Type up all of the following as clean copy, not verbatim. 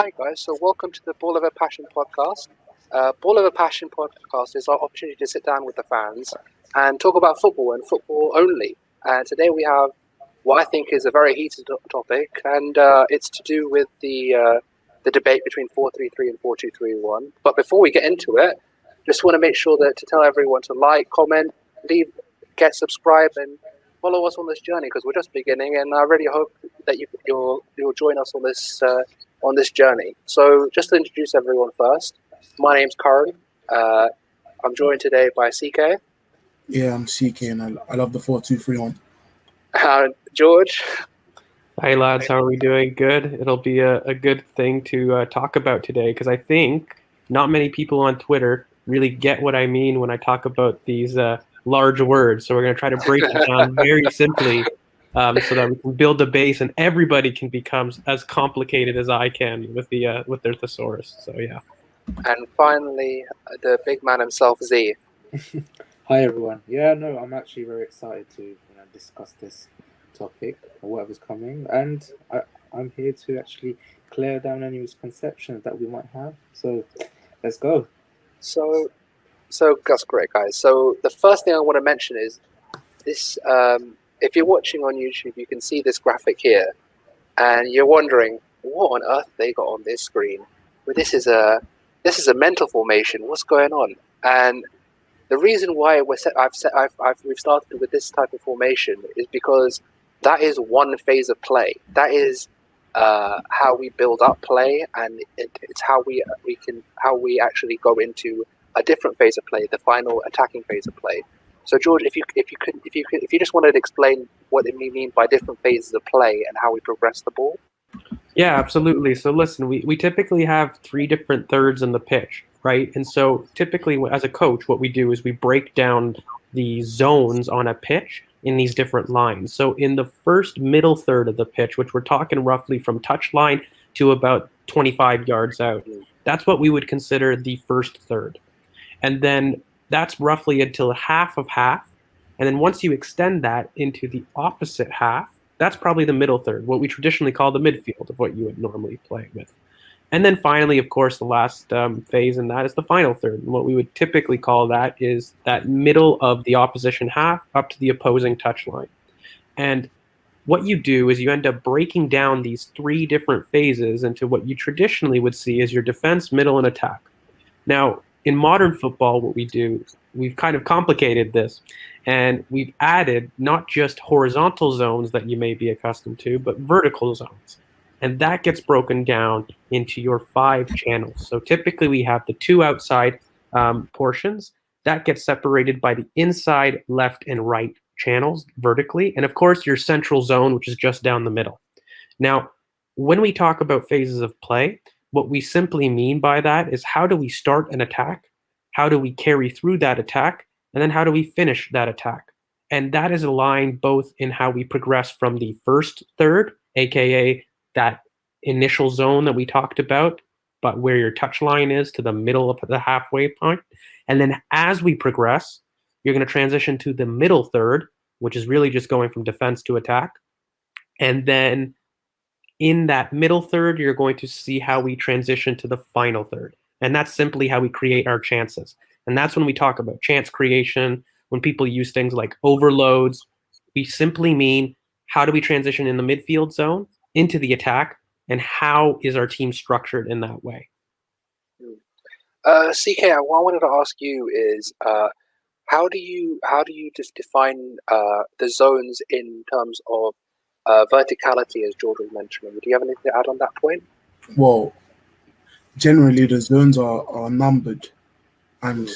Hi guys, so welcome to the Ball of a Passion podcast. Ball of a Passion podcast is our opportunity to sit down with the fans and talk about football and football only. And today we have what I think is a very heated topic, and it's to do with the debate between 4-3-3 and 4-2-3-1. But before we get into it, just want to make sure that to tell everyone to like, comment, get subscribed, and follow us on this journey because we're just beginning. And I really hope that you'll join us on this journey. So just to introduce everyone first, my name's Karan. I'm joined today by CK. Yeah, I'm CK and I love the 4-2-3-1. George. Hi lads, how are we doing? Good. It'll be a good thing to talk about today because I think not many people on Twitter really get what I mean when I talk about these large words. So we're going to try to break it down very simply so that we can build a base and everybody can become as complicated as I can with their thesaurus. So yeah. And finally, the big man himself, Z. Hi everyone. Yeah, no, I'm actually very excited to discuss this topic or whatever's coming, and I'm here to actually clear down any misconceptions that we might have. So let's go. So that's great, guys. So the first thing I want to mention is this. If you're watching on YouTube, you can see this graphic here, and you're wondering what on earth they got on this screen. Well, this is a mental formation. What's going on? And the reason why we've started with this type of formation is because that is one phase of play. That is how we build up play, and it's how we actually go into a different phase of play, the final attacking phase of play. So George, if you just wanted to explain what we mean by different phases of play and how we progress the ball. Yeah, absolutely. So listen, we typically have 3 different thirds in the pitch, right? And so typically as a coach, what we do is we break down the zones on a pitch in these different lines. So in the first middle third of the pitch, which we're talking roughly from touchline to about 25 yards out, that's what we would consider the first third. And then that's roughly until half of half. And then once you extend that into the opposite half, that's probably the middle third, what we traditionally call the midfield of what you would normally play with. And then finally, of course, the last phase in that is the final third. And what we would typically call that is that middle of the opposition half up to the opposing touchline. And what you do is you end up breaking down these 3 different phases into what you traditionally would see as your defense, middle, and attack. Now, in modern football, what we do, we've kind of complicated this, and we've added not just horizontal zones that you may be accustomed to, but vertical zones. And that gets broken down into your 5 channels. So typically we have the 2 outside portions. That gets separated by the inside, left, and right channels vertically. And of course, your central zone, which is just down the middle. Now, when we talk about phases of play, what we simply mean by that is how do we start an attack? How do we carry through that attack? And then how do we finish that attack? And that is aligned both in how we progress from the first third, aka that initial zone that we talked about, but where your touch line is to the middle of the halfway point. And then as we progress, you're going to transition to the middle third, which is really just going from defense to attack. And then in that middle third, you're going to see how we transition to the final third. And that's simply how we create our chances. And that's when we talk about chance creation, when people use things like overloads, we simply mean how do we transition in the midfield zone into the attack, and how is our team structured in that way? CK, what I wanted to ask you is how do you just define the zones in terms of verticality, as George was mentioning? Do you have anything to add on that point? Well, generally the zones are numbered, and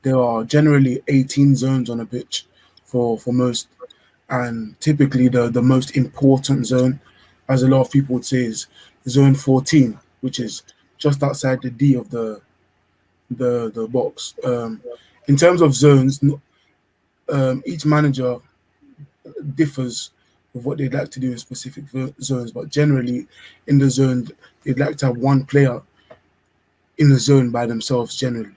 there are generally 18 zones on a pitch for most. And typically the most important zone, as a lot of people would say, is zone 14, which is just outside the D of the box. In terms of zones, each manager differs with what they'd like to do in specific zones, but generally in the zone, they'd like to have one player in the zone by themselves generally.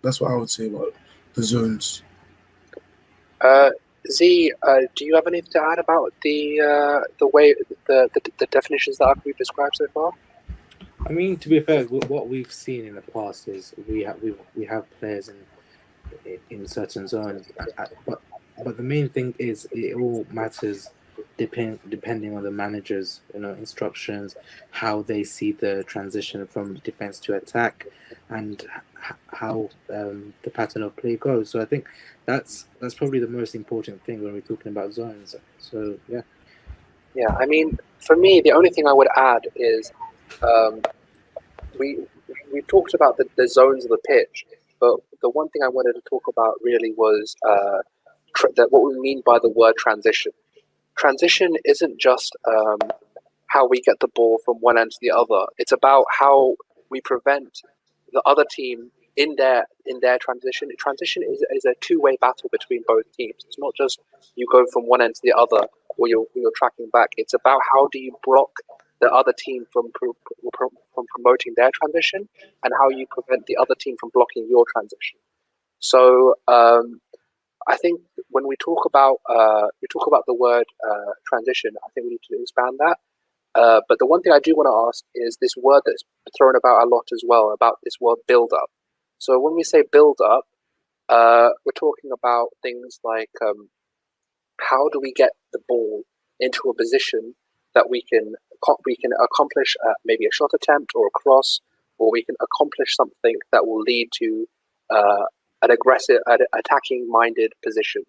That's what I would say about the zones. Z, do you have anything to add about the way the definitions that we've described so far? I mean, to be fair, what we've seen in the past is we have players in certain zones, but the main thing is it all matters depending on the manager's instructions, how they see the transition from defense to attack, and how the pattern of play goes. So I think that's probably the most important thing when we're talking about zones. So yeah. Yeah, I mean, for me, the only thing I would add is we talked about the zones of the pitch, but the one thing I wanted to talk about really was what we mean by the word transition. Transition isn't just how we get the ball from one end to the other. It's about how we prevent the other team in their transition. Transition is a two-way battle between both teams. It's not just you go from one end to the other or you're tracking back. It's about how do you block the other team from promoting their transition, and how you prevent the other team from blocking your transition. So I think when we talk about the word transition, I think we need to expand that. But the one thing I do want to ask is this word that's thrown about a lot as well, about this word build-up. So when we say build-up, we're talking about things like how do we get the ball into a position that we can accomplish maybe a shot attempt or a cross, or we can accomplish something that will lead to an aggressive, attacking-minded position.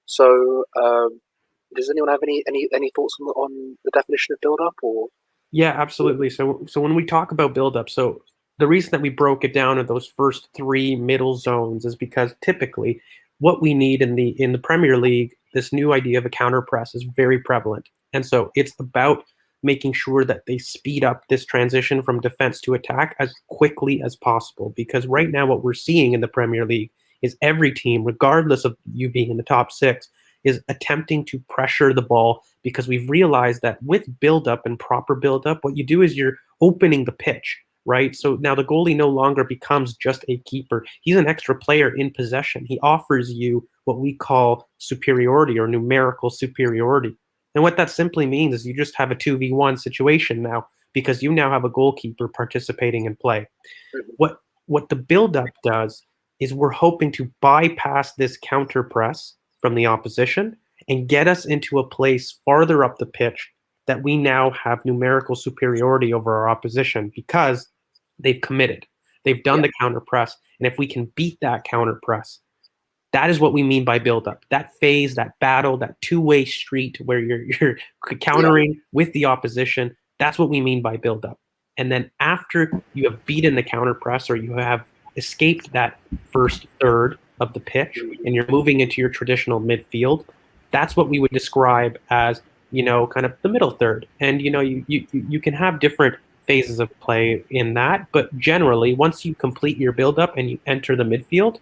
So does anyone have any thoughts on the definition of build-up? Or Yeah, absolutely. So when we talk about build-up, so the reason that we broke it down in those first three middle zones is because typically what we need in the Premier League, this new idea of a counter press is very prevalent. And so it's about making sure that they speed up this transition from defense to attack as quickly as possible. Because right now what we're seeing in the Premier League is every team, regardless of you being in the top six, is attempting to pressure the ball, because we've realized that with build-up and proper build-up, what you do is you're opening the pitch, right? So now the goalie no longer becomes just a keeper. He's an extra player in possession. He offers you what we call superiority or numerical superiority. And what that simply means is you just have a 2v1 situation now, because you now have a goalkeeper participating in play. What the build-up does is we're hoping to bypass this counter press from the opposition and get us into a place farther up the pitch that we now have numerical superiority over our opposition, because they've committed. They've done the counter press. And if we can beat that counter press, that is what we mean by build-up. That phase, that battle, that two-way street where you're countering with the opposition, that's what we mean by build-up. And then after you have beaten the counter press, or you have escaped that first third of the pitch and you're moving into your traditional midfield, that's what we would describe as, kind of the middle third. And, you can have different phases of play in that, but generally, once you complete your build-up and you enter the midfield,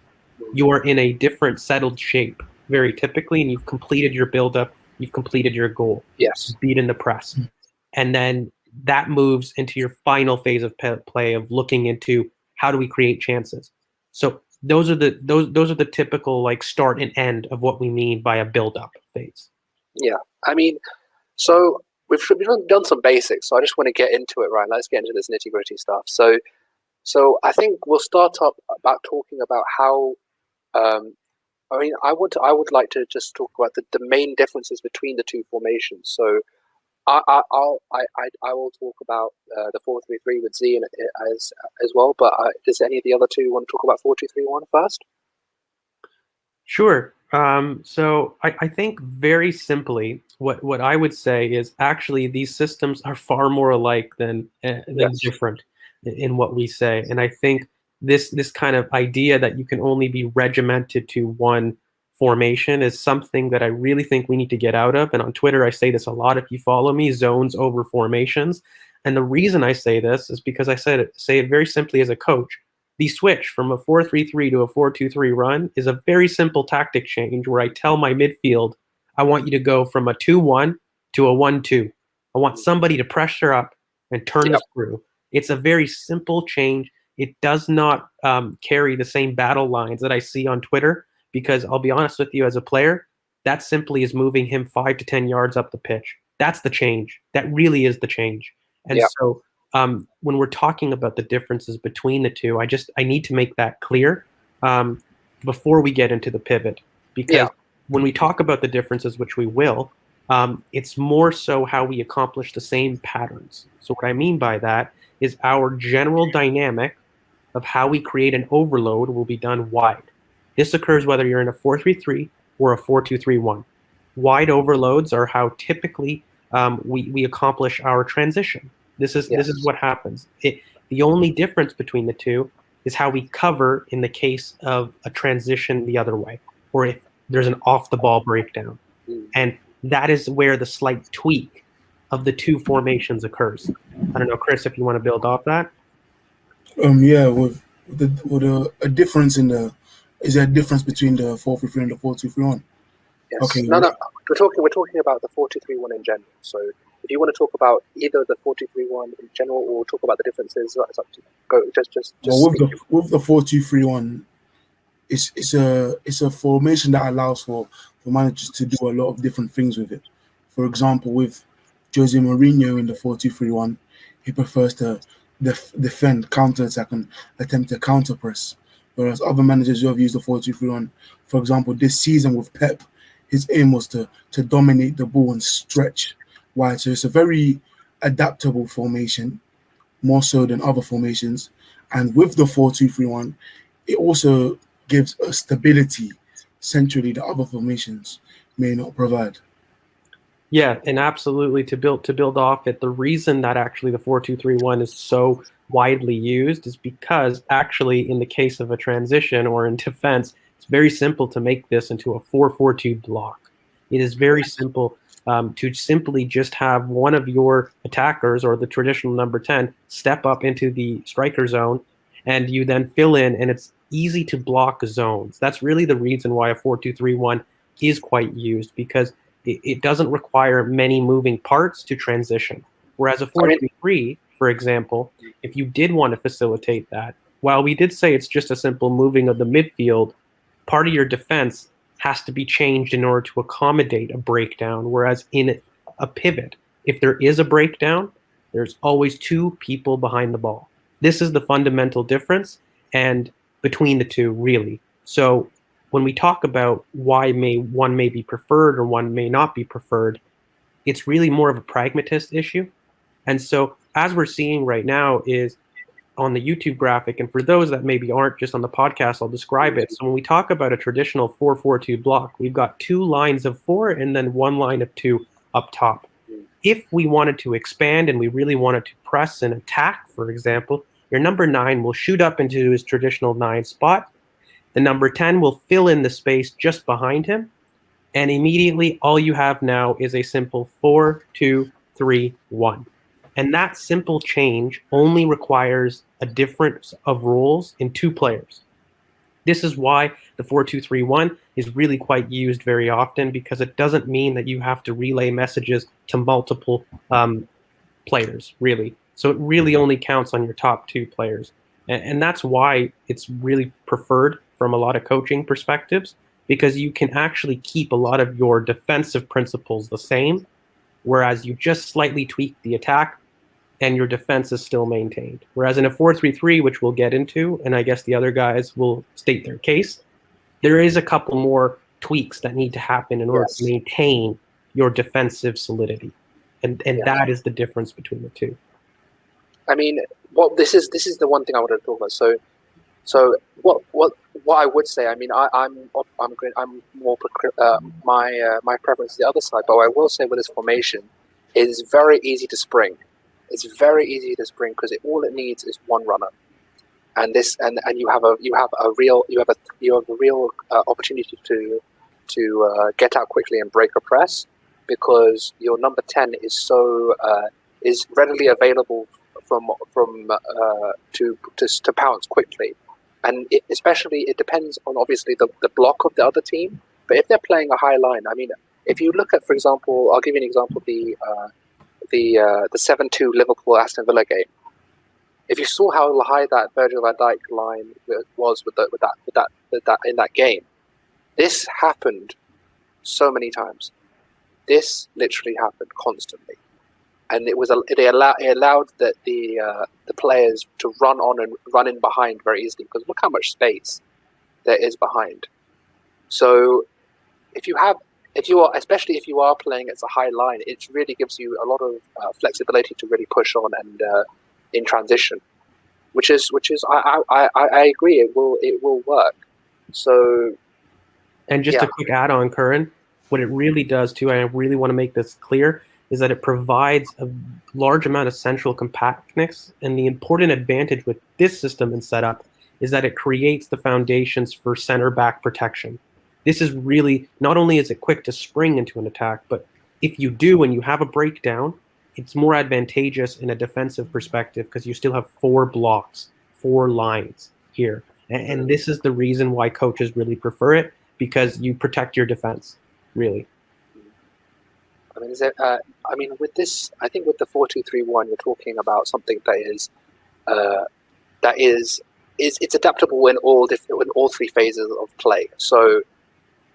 you are in a different settled shape, very typically, and you've completed your build-up, you've completed your goal. Yes. You've beaten the press. And then that moves into your final phase of play of looking into how do we create chances. So those are the typical like start and end of what we mean by a build-up phase. Yeah, I mean, so we've done some basics, so I just want to get into it, right? Let's get into this nitty-gritty stuff. So I think we'll start up about talking about how. I would like to just talk about the main differences between the two formations. So I will talk about the 4-3-3 with Z as well. But does any of the other two want to talk about 4-2-3-1 first? Sure. So I think very simply, what I would say is actually these systems are far more alike than different in what we say. And I think this kind of idea that you can only be regimented to one formation is something that I really think we need to get out of. And on Twitter, I say this a lot. If you follow me, zones over formations. And the reason I say this is because I say it very simply as a coach. The switch from a 4-3-3 to a 4-2-3 run is a very simple tactic change where I tell my midfield, I want you to go from a 2-1 to a 1-2. I want somebody to pressure up and turn the screw. It's a very simple change. It does not carry the same battle lines that I see on Twitter, because I'll be honest with you, as a player, that simply is moving him 5 to 10 yards up the pitch. That's the change. That really is the change. And so when we're talking about the differences between the two, I need to make that clear before we get into the pivot, because when we talk about the differences, which we will, it's more so how we accomplish the same patterns. So what I mean by that is our general dynamic of how we create an overload will be done wide. This occurs whether you're in a 4-3-3 or a 4-2-3-1. Wide overloads are how typically we accomplish our transition. This is what happens. The only difference between the two is how we cover in the case of a transition the other way, or if there's an off-the-ball breakdown. And that is where the slight tweak of the two formations occurs. I don't know, Chris, if you want to build off that. With a difference is there a difference between the 4-3-3 and the 4-2-3-1? Yes. Okay. No. We're talking about the 4-2-3-1 in general. So if you want to talk about either the 4-2-3-1 in general or talk about the differences, it's up to you. Go. Just. Well, with the 4-2-3-1, it's a formation that allows for managers to do a lot of different things with it. For example, with Jose Mourinho in the 4-2-3-1, he prefers to defend, counter-attack, and attempt to counter-press. Whereas other managers who have used the 4-2-3-1, for example, this season with Pep, his aim was to dominate the ball and stretch wide. So it's a very adaptable formation, more so than other formations. And with the 4-2-3-1, it also gives a stability centrally that other formations may not provide. Yeah, and absolutely to build off it, the reason that actually the 4-2-3-1 is so widely used is because actually in the case of a transition or in defense, it's very simple to make this into a 4-4-2 block. It is very simple to simply just have one of your attackers or the traditional number 10 step up into the striker zone, and you then fill in, and it's easy to block zones. That's really the reason why a 4-2-3-1 is quite used, because it doesn't require many moving parts to transition. Whereas a 4-3-3, for example, if you did want to facilitate that, while we did say it's just a simple moving of the midfield, part of your defense has to be changed in order to accommodate a breakdown. Whereas in a pivot, if there is a breakdown, there's always two people behind the ball. This is the fundamental difference and between the two, really. So when we talk about why one may be preferred or one may not be preferred, it's really more of a pragmatist issue. And so as we're seeing right now is on the YouTube graphic, and for those that maybe aren't just on the podcast, I'll describe it. So when we talk about a traditional 4-4-2 block, we've got two lines of 4 and then one line of 2 up top. If we wanted to expand and we really wanted to press and attack, for example, your number 9 will shoot up into his traditional 9 spot. The number 10 will fill in the space just behind him. And immediately all you have now is a simple 4-2-3-1. And that simple change only requires a difference of roles in 2 players. This is why the 4-2-3-1 is really quite used very often, because it doesn't mean that you have to relay messages to multiple players, really. So it really only counts on your top 2 players. And that's why it's really preferred from a lot of coaching perspectives, because you can actually keep a lot of your defensive principles the same, whereas you just slightly tweak the attack and your defense is still maintained. Whereas in a 4-3-3, which we'll get into, and I guess the other guys will state their case, there is a couple more tweaks that need to happen in order to maintain your defensive solidity. And that is the difference between the two. I mean, this is the one thing I wanted to talk about. So what I would say, I mean, I'm more my preference is the other side, but what I will say with this formation is very easy to spring. It's very easy to spring because all it needs is one runner, and you have a real opportunity to get out quickly and break a press, because your number 10 is is readily available to pounce quickly, and especially it depends on obviously the block of the other team. But if they're playing a high line, I mean, if you look at, for example, I'll give you an example, the 7-2 Liverpool Aston Villa game. If you saw how high that Virgil van Dijk line was with that in that game, this happened so many times. This literally happened constantly. and it allowed the players to run on and run in behind very easily, because look how much space there is behind. So especially if you are playing as a high line, it really gives you a lot of flexibility to really push on and in transition, which is I agree, it will work. So, and just a quick add-on, Curran, what it really does too, and I really want to make this clear, is that it provides a large amount of central compactness, and the important advantage with this system and setup is that it creates the foundations for center back protection. This is really, not only is it quick to spring into an attack, but if you do and you have a breakdown, it's more advantageous in a defensive perspective because you still have 4 blocks, 4 lines here. And this is the reason why coaches really prefer it, because you protect your defense, really. I mean, with this, I think with the 4-2-3-1, you're talking about something that is it's adaptable in all 3 phases of play. So,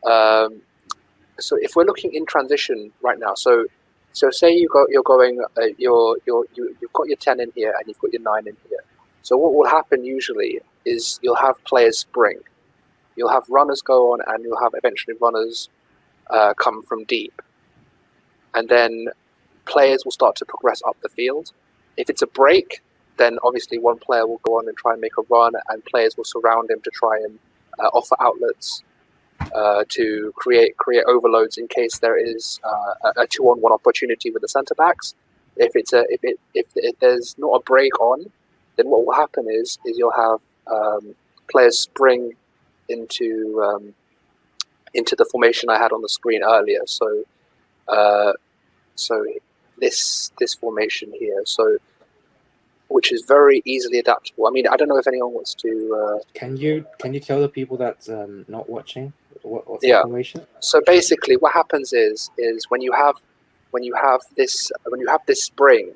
so if we're looking in transition right now, so say you've got your 10 in here and you've got your 9 in here. So what will happen usually is you'll have players spring, you'll have runners go on, and you'll have eventually runners come from deep, and then players will start to progress up the field. If it's a break, then obviously one player will go on and try and make a run, and players will surround him to try and offer outlets to create overloads in case there is a 2-on-1 opportunity with the centre backs. If there's not a break on, then what will happen is you'll have players spring into the formation I had on the screen earlier. So this formation here, which is very easily adaptable. I mean, I don't know if anyone wants to. Can you tell the people that's not watching what's the formation? So basically, what happens is when you have this spring,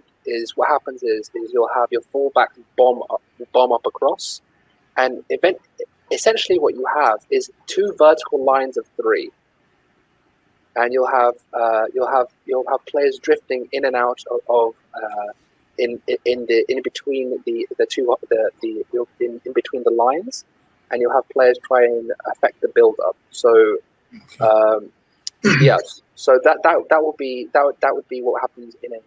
what happens is you'll have your fullback bomb up across, and essentially what you have is 2 vertical lines of 3. And you'll have players drifting in and out of in between the two in between the lines, and you'll have players try and affect the build up. So so that would be what happens in a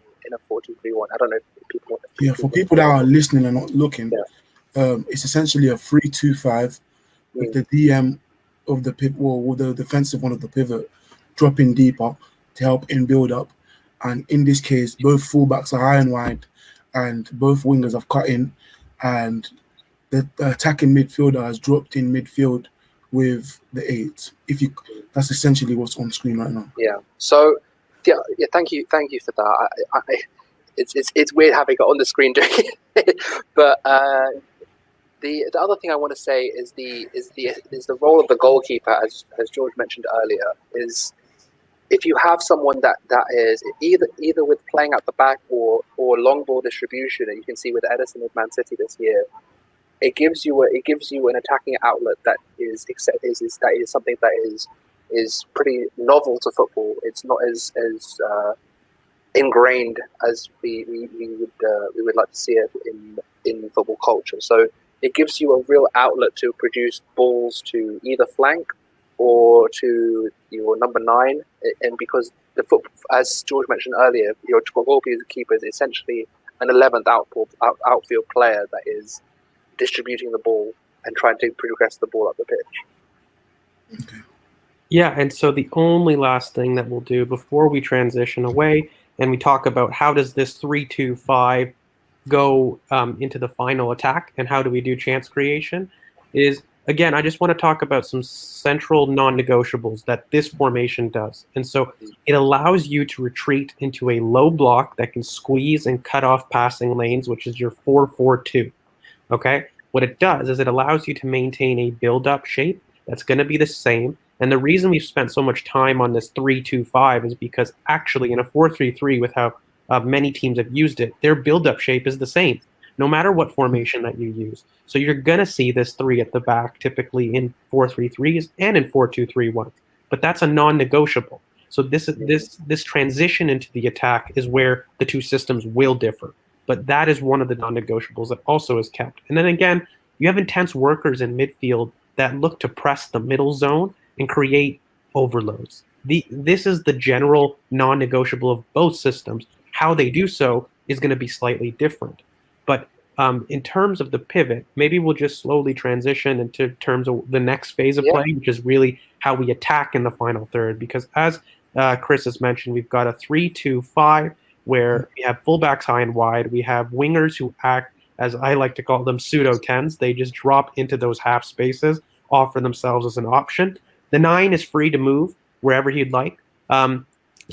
4-2-3-1. I don't know if people. Yeah, for people that are listening and not looking, it's essentially a 3-2-5 with the DM of the pivot, or with the defensive one of the pivot dropping deeper to help in build up. And in this case, both fullbacks are high and wide, and both wingers have cut in, and the attacking midfielder has dropped in midfield with the 8. That's essentially what's on screen right now. Yeah. So thank you for that. It's weird having it on the screen doing it, but the other thing I want to say is the role of the goalkeeper, as George mentioned earlier, is if you have someone that is either with playing at the back or long ball distribution, and you can see with Edison with Man City this year, it gives you an attacking outlet that is something that is pretty novel to football. It's not as ingrained as we would like to see it in football culture. So it gives you a real outlet to produce balls to either flank or to your number 9, and because as George mentioned earlier, your goalkeeper is essentially an 11th outfield player that is distributing the ball and trying to progress the ball up the pitch. Okay. Yeah, and so the only last thing that we'll do before we transition away and we talk about how does this 3-2-5 go into the final attack and how do we do chance creation is, again, I just want to talk about some central non-negotiables that this formation does. And so it allows you to retreat into a low block that can squeeze and cut off passing lanes, which is your 4-4-2. Okay? What it does is it allows you to maintain a build-up shape that's going to be the same. And the reason we've spent so much time on this 3-2-5 is because actually in a 4-3-3, with how many teams have used it, their build-up shape is the same, no matter what formation that you use. So you're going to see this 3 at the back typically in 4-3-3s and in 4-2-3-1. But that's a non-negotiable. So this transition into the attack is where the two systems will differ. But that is one of the non-negotiables that also is kept. And then again, you have intense workers in midfield that look to press the middle zone and create overloads. This is the general non-negotiable of both systems. How they do so is going to be slightly different. But in terms of the pivot, maybe we'll just slowly transition into terms of the next phase of play, which is really how we attack in the final third. Because as Chris has mentioned, we've got a 3-2-5 where we have fullbacks high and wide. We have wingers who act, as I like to call them, pseudo 10s. They just drop into those half spaces, offer themselves as an option. The 9 is free to move wherever he'd like. So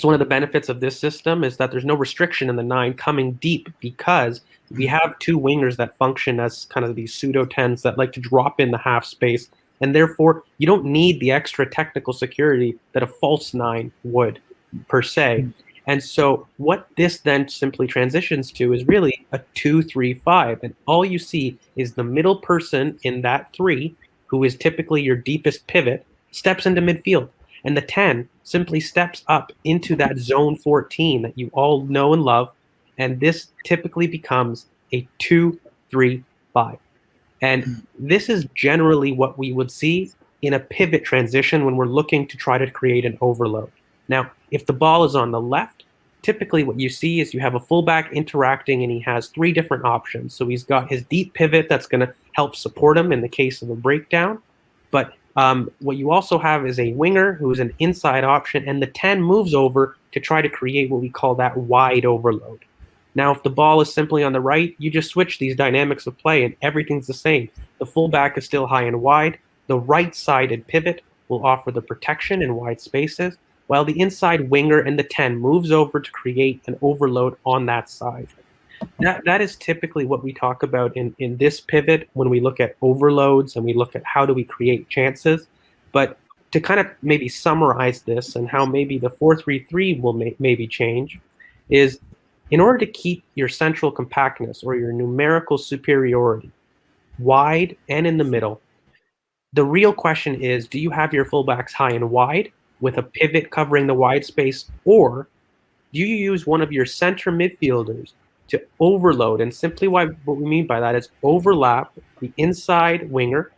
one of the benefits of this system is that there's no restriction in the 9 coming deep, because we have two wingers that function as kind of these pseudo 10s that like to drop in the half space, and therefore you don't need the extra technical security that a false 9 would per se. And so what this then simply transitions to is really a 2-3-5, and all you see is the middle person in that 3, who is typically your deepest pivot, steps into midfield, and the 10 simply steps up into that zone 14 that you all know and love, and this typically becomes a 2-3-5. And this is generally what we would see in a pivot transition when we're looking to try to create an overload. Now, if the ball is on the left, typically what you see is you have a fullback interacting, and he has 3 different options. So he's got his deep pivot that's going to help support him in the case of a breakdown. But what you also have is a winger who's an inside option, and the 10 moves over to try to create what we call that wide overload. Now, if the ball is simply on the right, you just switch these dynamics of play and everything's the same. The fullback is still high and wide. The right-sided pivot will offer the protection in wide spaces, while the inside winger and the 10 moves over to create an overload on that side. That is typically what we talk about in this pivot when we look at overloads and we look at how do we create chances. But to kind of maybe summarize this and how maybe the 4-3-3 will maybe change is, in order to keep your central compactness or your numerical superiority wide and in the middle, the real question is, do you have your fullbacks high and wide with a pivot covering the wide space, or do you use one of your center midfielders to overload? And simply what we mean by that is overlap the inside winger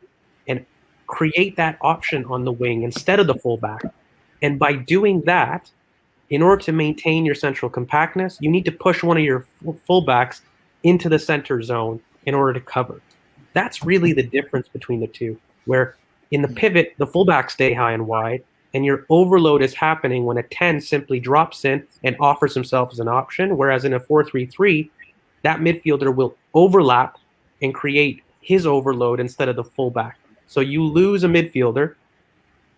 and create that option on the wing instead of the fullback. And by doing that, in order to maintain your central compactness, you need to push one of your fullbacks into the center zone in order to cover. That's really the difference between the two, where in the pivot, the fullbacks stay high and wide, and your overload is happening when a 10 simply drops in and offers himself as an option, whereas in a 4-3-3, that midfielder will overlap and create his overload instead of the fullback. So you lose a midfielder,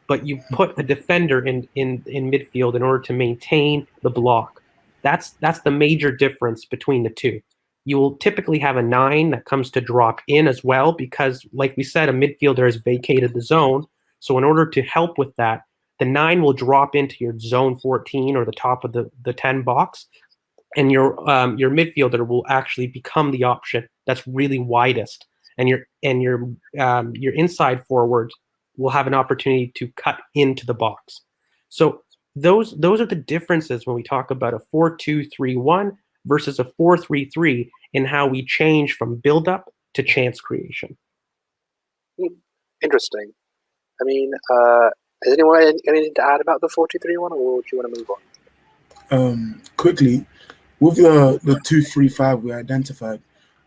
but you put a defender in midfield in order to maintain the block. That's the major difference between the two. You will typically have a 9 that comes to drop in as well, because, like we said, a midfielder has vacated the zone. So in order to help with that, the 9 will drop into your zone 14 or the top of the 10 box, and your midfielder will actually become the option that's really widest, and your inside forward will have an opportunity to cut into the box. So those are the differences when we talk about a 4-2-3-1 versus a 4-3-3 in how we change from build-up to chance creation. Interesting. I mean, has anyone anything to add about the 4-2-3-1, or do you want to move on? Quickly, with the 2-3-5 we identified,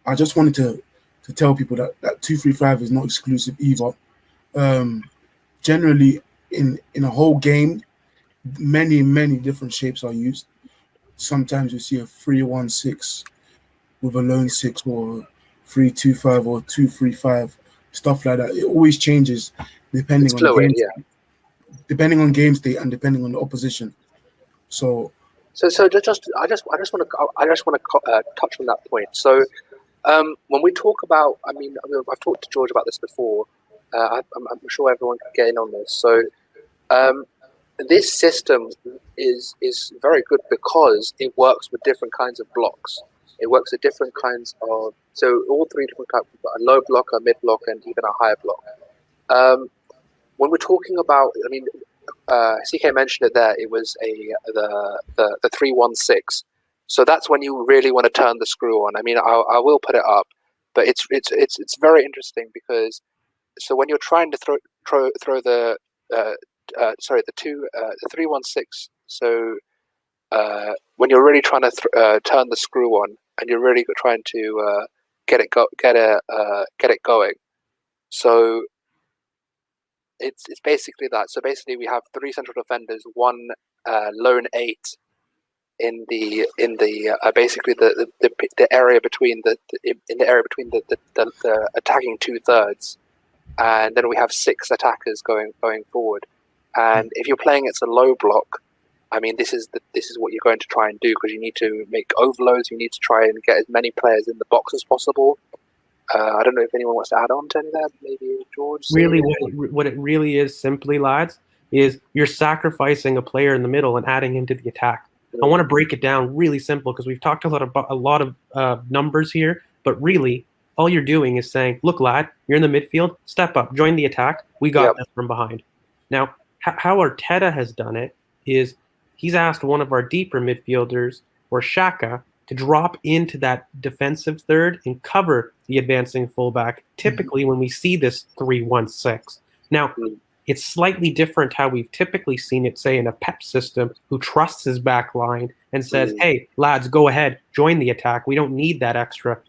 I just wanted to tell people that 2-3-5 is not exclusive either. Generally, in a whole game, many different shapes are used. Sometimes you see a 3-1-6 with a lone 6, or 3-2-5 or 2-3-5, stuff like that. It always changes depending on game state and depending on the opposition. So I just want to touch on that point. So when we talk about, I mean, I've talked to George about this before. I'm sure everyone can get in on this. So this system is very good because it works with different kinds of blocks. It works with different kinds of, so all 3 different types, a low block, a mid block, and even a higher block. When we're talking about, I mean, CK mentioned it there. It was the 316. So that's when you really want to turn the screw on. I mean, I will put it up, but it's very interesting because so when you're trying to throw the the 316. So when you're really trying to turn the screw on and you're really trying to get it going. So it's basically that. So basically, we have 3 central defenders, 1 lone 8 in the basically the area between the attacking 2/3, and then we have 6 attackers going forward. And if you're playing it's a low block, I mean this is what you're going to try and do, because you need to make overloads. You need to try and get as many players in the box as possible. I don't know if anyone wants to add on to any of that. Maybe George. Really, what it really is, simply, lads, is you're sacrificing a player in the middle and adding him to the attack. I want to break it down really simple, because we've talked a lot of numbers here, but really all you're doing is saying, look, lad, you're in the midfield, step up, join the attack. We got this from behind. Now, how Arteta has done it is he's asked one of our deeper midfielders, or Xhaka, to drop into that defensive third and cover the advancing fullback, typically when we see this 3-1-6. Now, it's slightly different how we've typically seen it, say, in a Pep system, who trusts his back line and says, hey, lads, go ahead, join the attack. We don't need that extra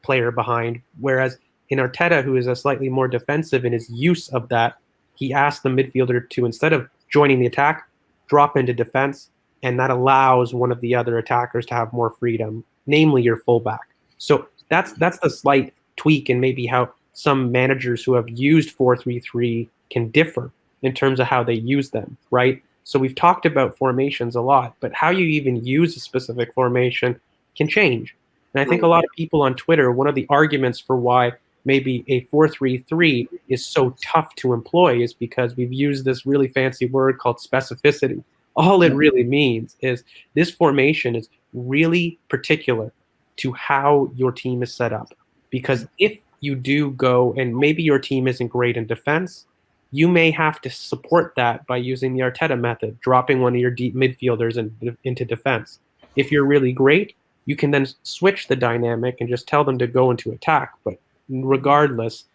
player behind. Whereas in Arteta, who is a slightly more defensive in his use of that, he asked the midfielder to, instead of joining the attack, drop into defense, and that allows one of the other attackers to have more freedom, namely your fullback. So that's the slight tweak, and maybe how some managers who have used 4-3-3 can differ in terms of how they use them, right? So we've talked about formations a lot, but how you even use a specific formation can change. And I think a lot of people on Twitter, one of the arguments for why maybe a 4-3-3 is so tough to employ is because we've used this really fancy word called specificity. All it really means is this formation is really particular to how your team is set up. Because if you do go, and maybe your team isn't great in defense, you may have to support that by using the Arteta method, dropping one of your deep midfielders into defense. If you're really great, you can then switch the dynamic and just tell them to go into attack. But regardless,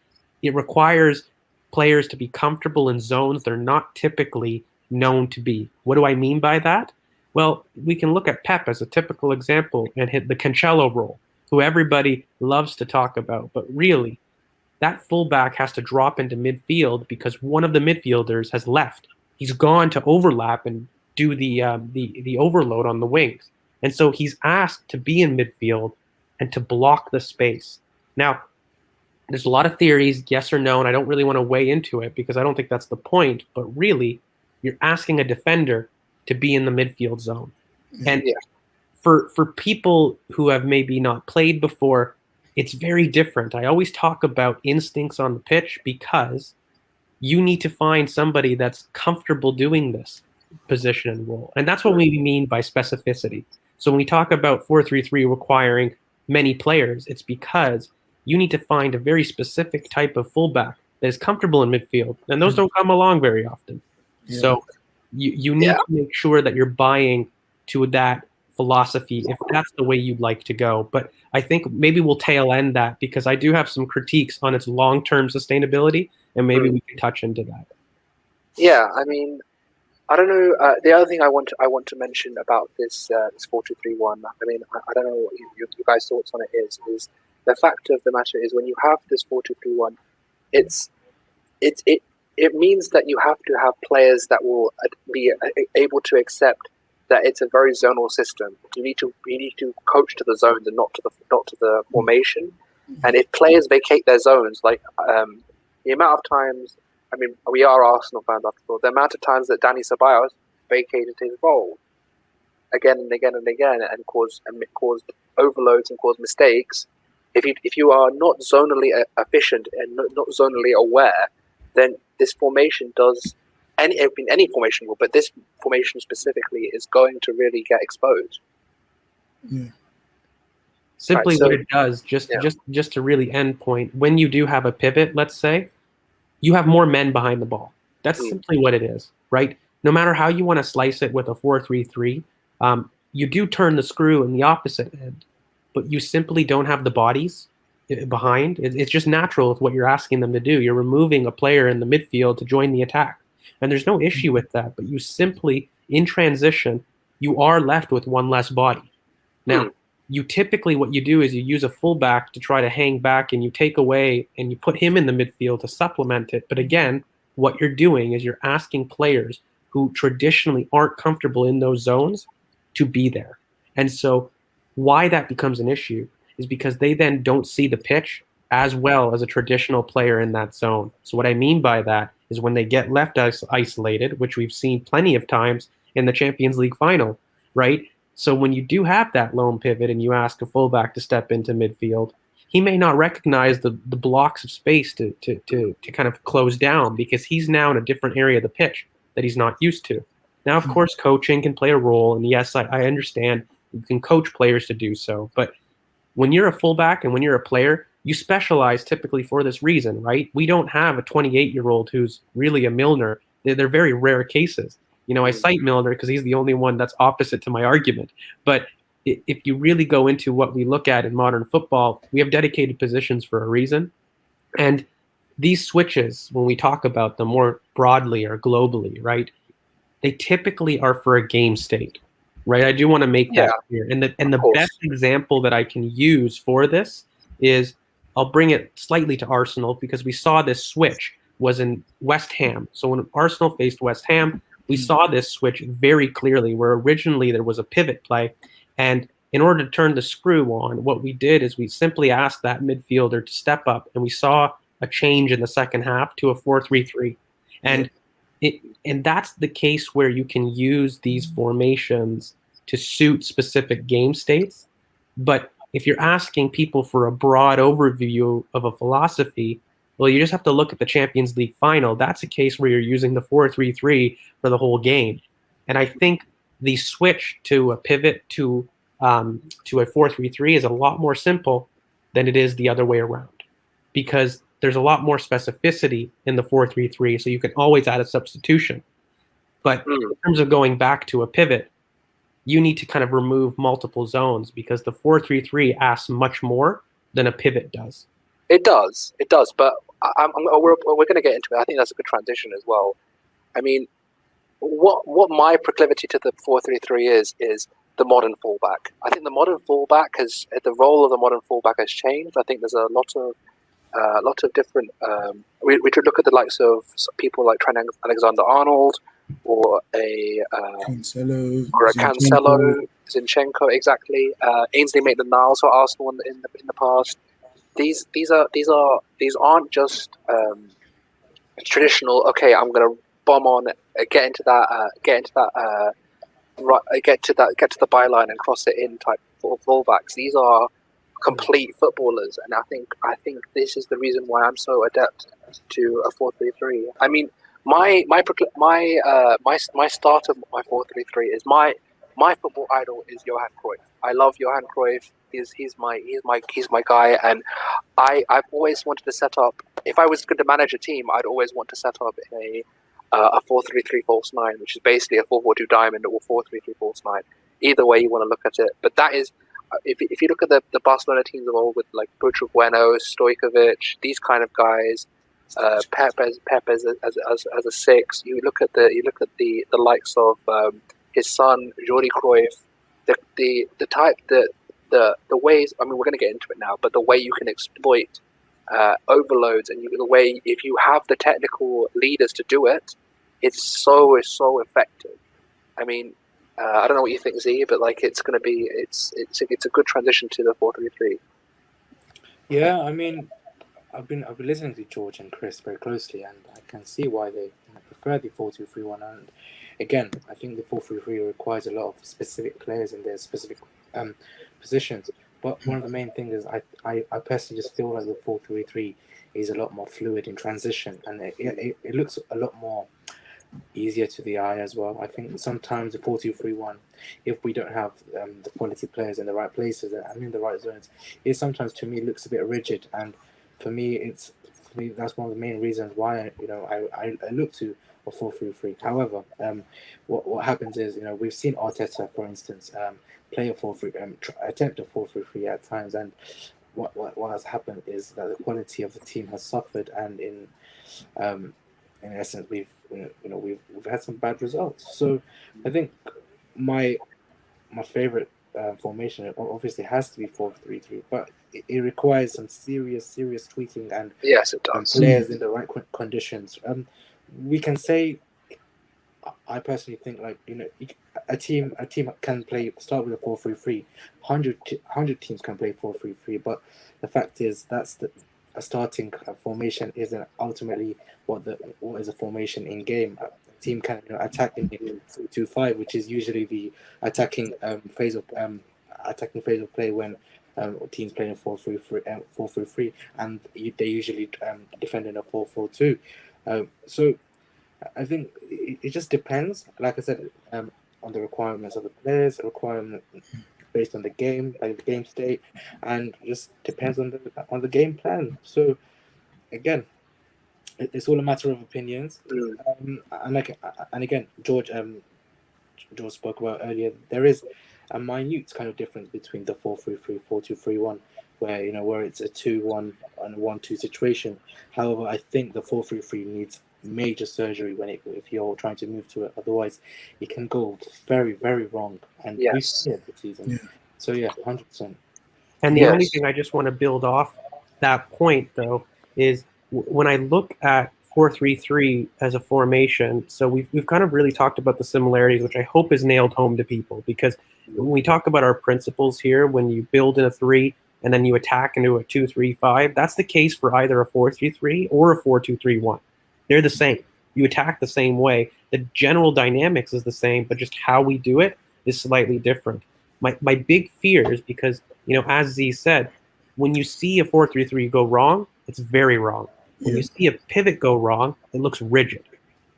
it requires players to be comfortable in zones they're not typically known to be. What do I mean by that? Well, we can look at Pep as a typical example and hit the Cancelo role, who everybody loves to talk about. But really, that fullback has to drop into midfield because one of the midfielders has left. He's gone to overlap and do the overload on the wings. And so he's asked to be in midfield and to block the space. Now, there's a lot of theories, yes or no, and I don't really want to weigh into it because I don't think that's the point. But really, you're asking a defender to be in the midfield zone. And for people who have maybe not played before, it's very different. I always talk about instincts on the pitch because you need to find somebody that's comfortable doing this position and role. And that's what we mean by specificity. So when we talk about 4-3-3 requiring many players, it's because you need to find a very specific type of fullback that is comfortable in midfield. And those don't come along very often. Yeah. So you need to make sure that you're buying to that philosophy if that's the way you'd like to go. But I think maybe we'll tail end that because I do have some critiques on its long-term sustainability, and maybe we can touch into that. Yeah, I mean, I don't know. The other thing I want to mention about this 4-2-3-1. I mean, I don't know what you guys' thoughts on it is the fact of the matter is when you have this 4-2-3-1, it means that you have to have players that will be able to accept that it's a very zonal system. You need to coach to the zones and not to the formation. And if players vacate their zones, like the amount of times, I mean, we are Arsenal fans after all. The amount of times that Dani Ceballos vacated his role again and again and again and caused overloads and caused mistakes. If you are not zonally efficient and not zonally aware, then this formation does any formation will, but this formation specifically is going to really get exposed. Yeah. Simply what it does, just to really end point, when you do have a pivot, let's say, you have more men behind the ball. That's simply what it is, right? no matter how you want to slice it with a 4-3-3, you do turn the screw in the opposite end, but you simply don't have the bodies behind. It's just natural with what you're asking them to do. You're removing a player in the midfield to join the attack, and there's no issue with that. But you simply, in transition, you are left with one less body. Now, you typically, what you do is you use a fullback to try to hang back, and you take away and you put him in the midfield to supplement it. But again, what you're doing is you're asking players who traditionally aren't comfortable in those zones to be there. And so why that becomes an issue is because they then don't see the pitch as well as a traditional player in that zone. So what I mean by that is when they get left isolated, which we've seen plenty of times in the Champions League final, right? So when you do have that lone pivot and you ask a fullback to step into midfield, he may not recognize the blocks of space to kind of close down because he's now in a different area of the pitch that he's not used to. Now, of course, coaching can play a role, and yes, I understand you can coach players to do so, but when you're a fullback and when you're a player, you specialize typically for this reason, right? We don't have a 28-year-old who's really a Milner. They're very rare cases. I cite Milner because he's the only one that's opposite to my argument. But if you really go into what we look at in modern football, we have dedicated positions for a reason. And these switches, when we talk about them more broadly or globally, right, they typically are for a game state, right? I do want to make that clear. And the best example that I can use for this is I'll bring it slightly to Arsenal because we saw this switch was in West Ham. So when Arsenal faced West Ham, we saw this switch very clearly where originally there was a pivot play. And in order to turn the screw on, what we did is we simply asked that midfielder to step up, and we saw a change in the second half to a 4-3-3. And that's the case where you can use these formations to suit specific game states. But if you're asking people for a broad overview of a philosophy, well, you just have to look at the Champions League final. That's a case where you're using the 4-3-3 for the whole game. And I think the switch to a pivot to a 4-3-3 is a lot more simple than it is the other way around, because there's a lot more specificity in the 4-3-3, so you can always add a substitution. But in terms of going back to a pivot, you need to kind of remove multiple zones because the 4-3-3 asks much more than a pivot does. It does, but we're going to get into it. I think that's a good transition as well. I mean, what my proclivity to the 4-3-3 is the modern fullback. I think the modern fullback the role of the modern fullback has changed. I think there's a lot of different. We could look at the likes of people like Trent Alexander-Arnold or a Cancelo, Zinchenko, exactly. Ainsley Maitland-Niles for Arsenal in the past. These aren't just traditional. Okay, I'm going to bomb on, get to the byline and cross it in type fullbacks. These are complete footballers, and I think this is the reason why I'm so adept to a 4-3-3. I mean, my start of my 4-3-3 is my football idol is Johan Cruyff. I love Johan Cruyff. He's my guy, and I've always wanted to set up. If I was going to manage a team, I'd always want to set up in a 4-3-3 false nine, which is basically a 4-4-2 diamond or 4-3-3 false nine. Either way you want to look at it, but that is if you look at the Barcelona teams of old with like Butra Bueno, Stojkovic, these kind of guys, Pep as a six. You look at the likes of his son Jordi Cruyff. The ways, I mean, we're going to get into it now, but the way you can exploit overloads and the way, if you have the technical leaders to do it, it's so effective. I mean, I don't know what you think, Z, but like it's a good transition to the 4-3-3. Yeah, I mean, I've been listening to George and Chris very closely, and I can see why they prefer the 4-2-3-1. And again, I think the 4-3-3 requires a lot of specific players in their specific positions. But one of the main things is I personally just feel like the 4-3-3 is a lot more fluid in transition, and it looks a lot more easier to the eye as well. I think sometimes the 4-2-3-1, if we don't have the quality players in the right places and in the right zones, it sometimes to me looks a bit rigid. And for me, that's one of the main reasons why I look to a 4-3-3. However, what happens is, we've seen Arteta, for instance, play a 4-3, attempt a 4-3-3 at times, and what has happened is that the quality of the team has suffered, and in essence, we've had some bad results. So I think my favorite formation obviously has to be 4-3-3, but it requires some serious tweaking and Yes, it does. players in the right conditions. We can say, I personally think, like, a team can start with a 4-3-3. 100 teams can play 4-3-3, but the fact is a starting formation isn't ultimately what is a formation in game. A team can attack in 3-2-5, which is usually the attacking phase of play when teams play in 4-3-3, and they usually defend in a 4-4-2. So I think it just depends, like I said, on the requirements of the players, requirement based on the game, like the game state, and just depends on the game plan. So again, it's all a matter of opinions. And again, George spoke about earlier, there is a minute kind of difference between the 4-3-3, 4-2-3-1, where it's a 2-1 and 1-2 situation. However, I think the 4-3-3 needs major surgery if you're trying to move to it. Otherwise, it can go very, very wrong. And we've seen it this season. Yeah. So yeah, 100%. And the Yes. only thing I just want to build off that point, though, is when I look at 4-3-3 as a formation, so we've kind of really talked about the similarities, which I hope is nailed home to people, because when we talk about our principles here, when you build in a 3 and then you attack into a 2-3-5, that's the case for either a 4-3-3 or a 4-2-3-1. They're the same. You attack the same way. The general dynamics is the same, but just how we do it is slightly different. My big fear is because, as Z said, when you see a 4-3-3 go wrong, it's very wrong. When you see a pivot go wrong, it looks rigid.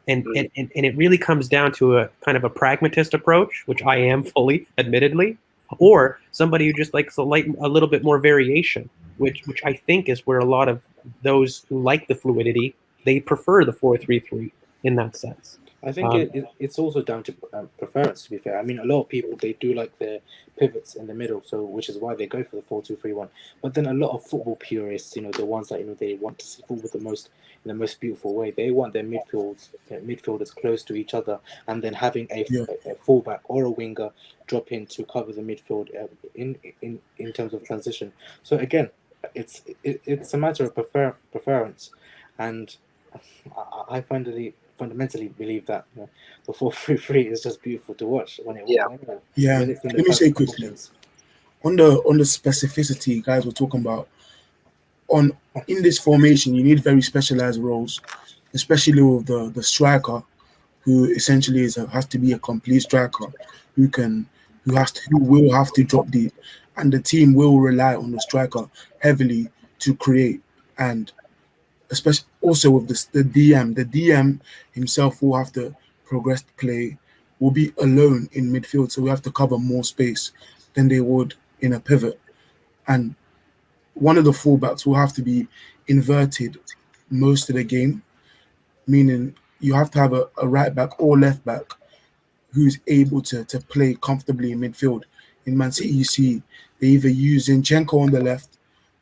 And it really comes down to a kind of a pragmatist approach, which I am fully, admittedly, or somebody who just likes a little bit more variation, which I think is where a lot of those who like the fluidity, they prefer the 4-3-3 in that sense. I think it's also down to preference, to be fair. I mean, a lot of people, they do like their pivots in the middle, so which is why they go for the 4-2-3-1. But then a lot of football purists, the ones that they want to see football in the most beautiful way, they want their midfielders close to each other, and then having a fullback or a winger drop in to cover the midfield in terms of transition. So again, it's a matter of preference, and I fundamentally believe that the 4-3-3 is just beautiful to watch when it's in the Let me say quickly on the specificity guys were talking about. In this formation, you need very specialized roles, especially with the striker, who essentially has to be a complete striker, who will have to drop deep, and the team will rely on the striker heavily to create. And especially also with the DM himself will have to progress the play, will be alone in midfield, so we have to cover more space than they would in a pivot. And one of the fullbacks will have to be inverted most of the game, meaning you have to have a right back or left back who's able to play comfortably in midfield. In Man City, you see they either use Zinchenko on the left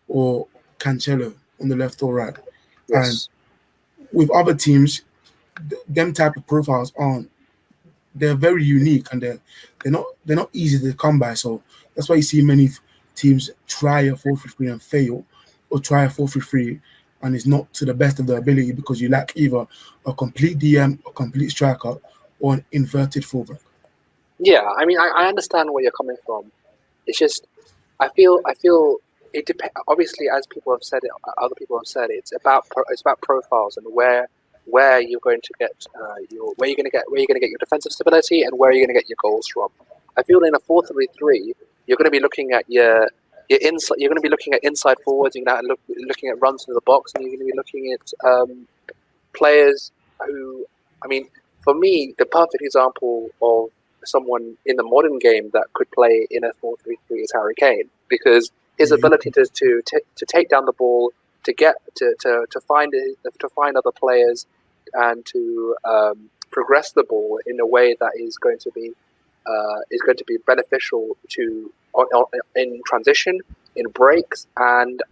or Cancelo on the left or right. Yes. And with other teams, them type of profiles they're very unique, and they're not easy to come by. So that's why you see many teams try a 4-3-3 and fail, or try a 4-3-3 and it's not to the best of their ability, because you lack either a complete DM, a complete striker, or an inverted fullback. Yeah, I mean, I understand where you're coming from. It's just, I feel it depends. Obviously, as people have said it, other people have said it, it's about profiles and where you're going to get where you're going to get your defensive stability and where you're going to get your goals from. I feel in a 4-3-3, you're going to be looking at your inside. You're going to be looking at inside forwards. You're going to be looking at runs into the box, and you're going to be looking at players who. I mean, for me, the perfect example of someone in the modern game that could play in a 4-3-3 is Harry Kane, because his ability to take down the ball, to get to find other players, to progress the ball in a way that is going to be beneficial in transition, in breaks, and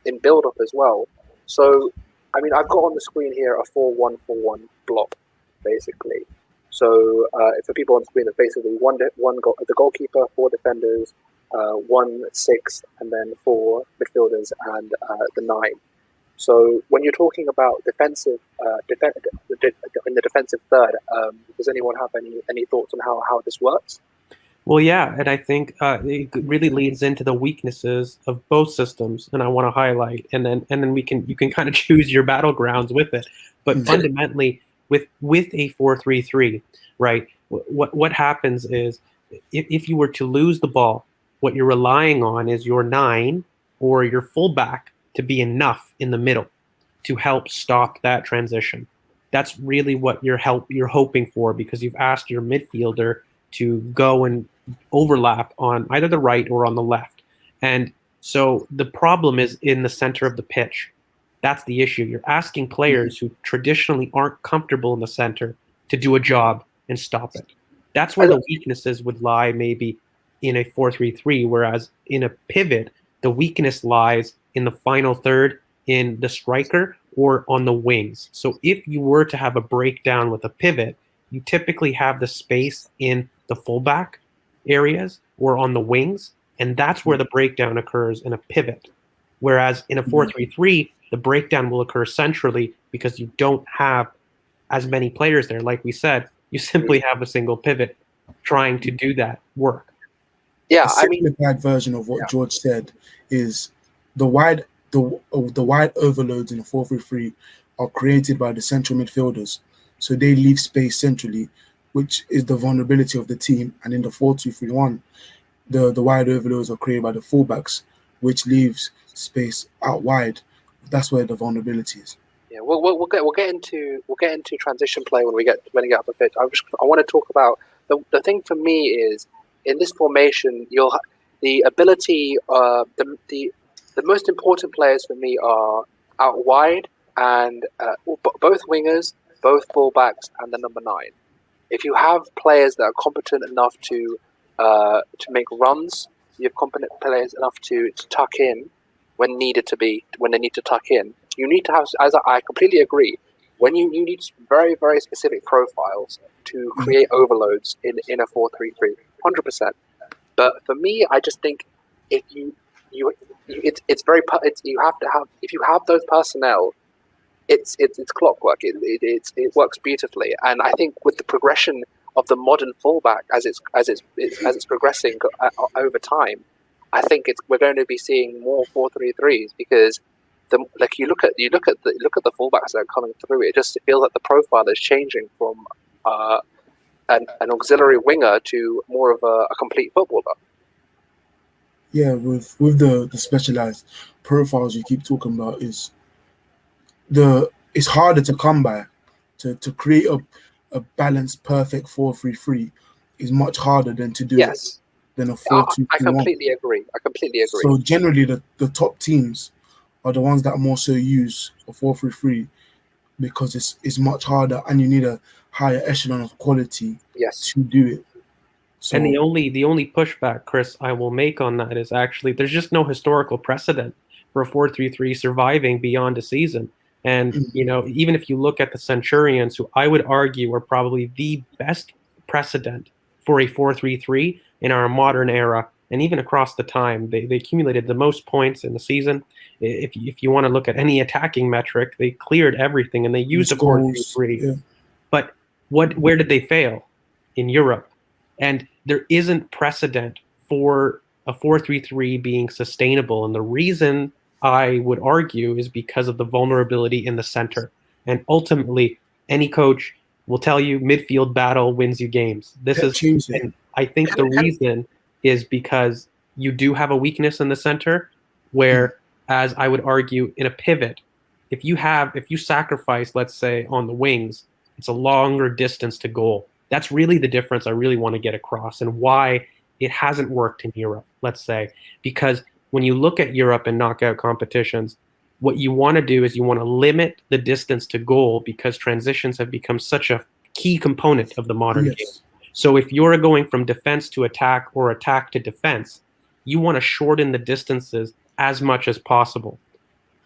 in build-up as well. So, I mean, I've got on the screen here a 4-1-4-1 block, basically. So, for people on the screen, it's basically the goalkeeper, 4 defenders, 1 6, and then 4 midfielders and the 9. So when you're talking about defensive, in the defensive third, does anyone have any thoughts on how this works? Well, yeah, and I think it really leads into the weaknesses of both systems, and I want to highlight, and then you can kind of choose your battlegrounds with it. But fundamentally, with a 4-3-3, right? What happens is if you were to lose the ball, what you're relying on is your 9 or your fullback to be enough in the middle to help stop that transition. That's really what you're hoping for, because you've asked your midfielder to go and overlap on either the right or on the left. And so the problem is in the center of the pitch. That's the issue. You're asking players who traditionally aren't comfortable in the center to do a job and stop it. That's where the weaknesses would lie, maybe in a 4-3-3, whereas in a pivot, the weakness lies in the final third, in the striker, or on the wings. So if you were to have a breakdown with a pivot, you typically have the space in the fullback areas or on the wings, and that's where the breakdown occurs in a pivot. Whereas in a 4-3-3, the breakdown will occur centrally because you don't have as many players there. Like we said, you simply have a single pivot trying to do that work. Yeah, a simplified version of what George said is the wide overloads in the 4-3-3 are created by the central midfielders, so they leave space centrally, which is the vulnerability of the team. And in the 4-2-3-1, the wide overloads are created by the fullbacks, which leaves space out wide. That's where the vulnerability is. Yeah, we'll get into transition play when we get up the pitch. I want to talk about the thing for me is in this formation the ability the most important players for me are out wide and both wingers, both fullbacks, and the number 9. If you have players that are competent enough to make runs, you have competent players enough to tuck in when they need to tuck in. You need to have, as I completely agree, when you need very, very specific profiles to create overloads in a 4-3-3, 100%. But for me, I just think if you have to have, if you have those personnel, it's clockwork. It works beautifully. And I think with the progression of the modern fullback as it's progressing over time, I think we're going to be seeing more 4-3-3s because you look at the fullbacks that are coming through. It just feels like the profile is changing from an auxiliary winger to more of a complete footballer. Yeah, with the specialized profiles you keep talking about, it's harder to come by. To create a balanced, perfect 4-3-3 is much harder than to do it than a 4-2-3-1. I completely agree. So generally, the top teams are the ones that more so use a 4-3-3 because it's much harder and you need a higher echelon of quality to do it. So, and the only pushback, Chris, I will make on that is actually there's just no historical precedent for a 4-3-3 surviving beyond a season. And even if you look at the Centurions, who I would argue are probably the best precedent for a 4-3-3 in our modern era, and even across the time, they accumulated the most points in the season. If you want to look at any attacking metric, they cleared everything and they used a 4-3-3. Yeah. But where did they fail? In Europe. And there isn't precedent for a 4-3-3 being sustainable. And the reason I would argue is because of the vulnerability in the center. And ultimately, any coach will tell you midfield battle wins you games. And I think the reason is because you do have a weakness in the center where, as I would argue, in a pivot, if you sacrifice, let's say, on the wings, it's a longer distance to goal. That's really the difference I really want to get across and why it hasn't worked in Europe, let's say. Because when you look at Europe and knockout competitions, what you want to do is you want to limit the distance to goal because transitions have become such a key component of the modern game. Yes. So if you're going from defense to attack or attack to defense, you want to shorten the distances as much as possible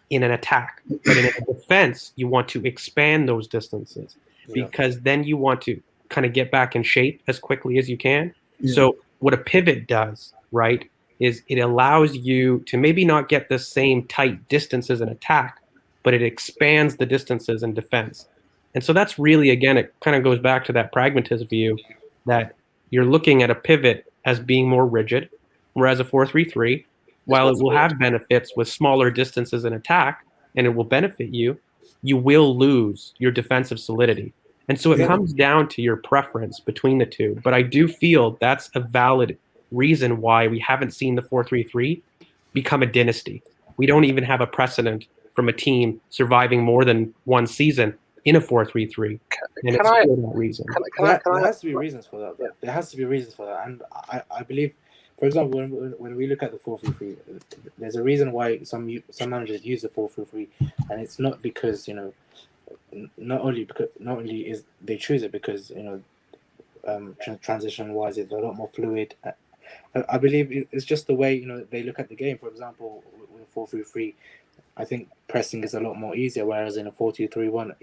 in an attack. But in a defense, you want to expand those distances because then you want to kind of get back in shape as quickly as you can. Yeah. So what a pivot does, right, is it allows you to maybe not get the same tight distances in attack, but it expands the distances in defense. And so that's really, again, it kind of goes back to that pragmatist view that you're looking at a pivot as being more rigid, whereas a 4-3-3, while it will have benefits with smaller distances in attack, and it will benefit you, you will lose your defensive solidity. And so it comes down to your preference between the two. But I do feel that's a valid reason why we haven't seen the 4-3-3 become a dynasty. We don't even have a precedent from a team surviving more than one season in a 4-3-3. And it's for that reason. There has to be reasons for that. There has to be reasons for that. And I believe, for example, when we look at the 4-3-3, there's a reason why some managers use the 4-3-3, and it's not because, not only is they choose it because, transition wise it's a lot more fluid. I believe it's just the way, they look at the game. For example, with a 4-3-3, I think pressing is a lot more easier, whereas in a 4-2-3-1,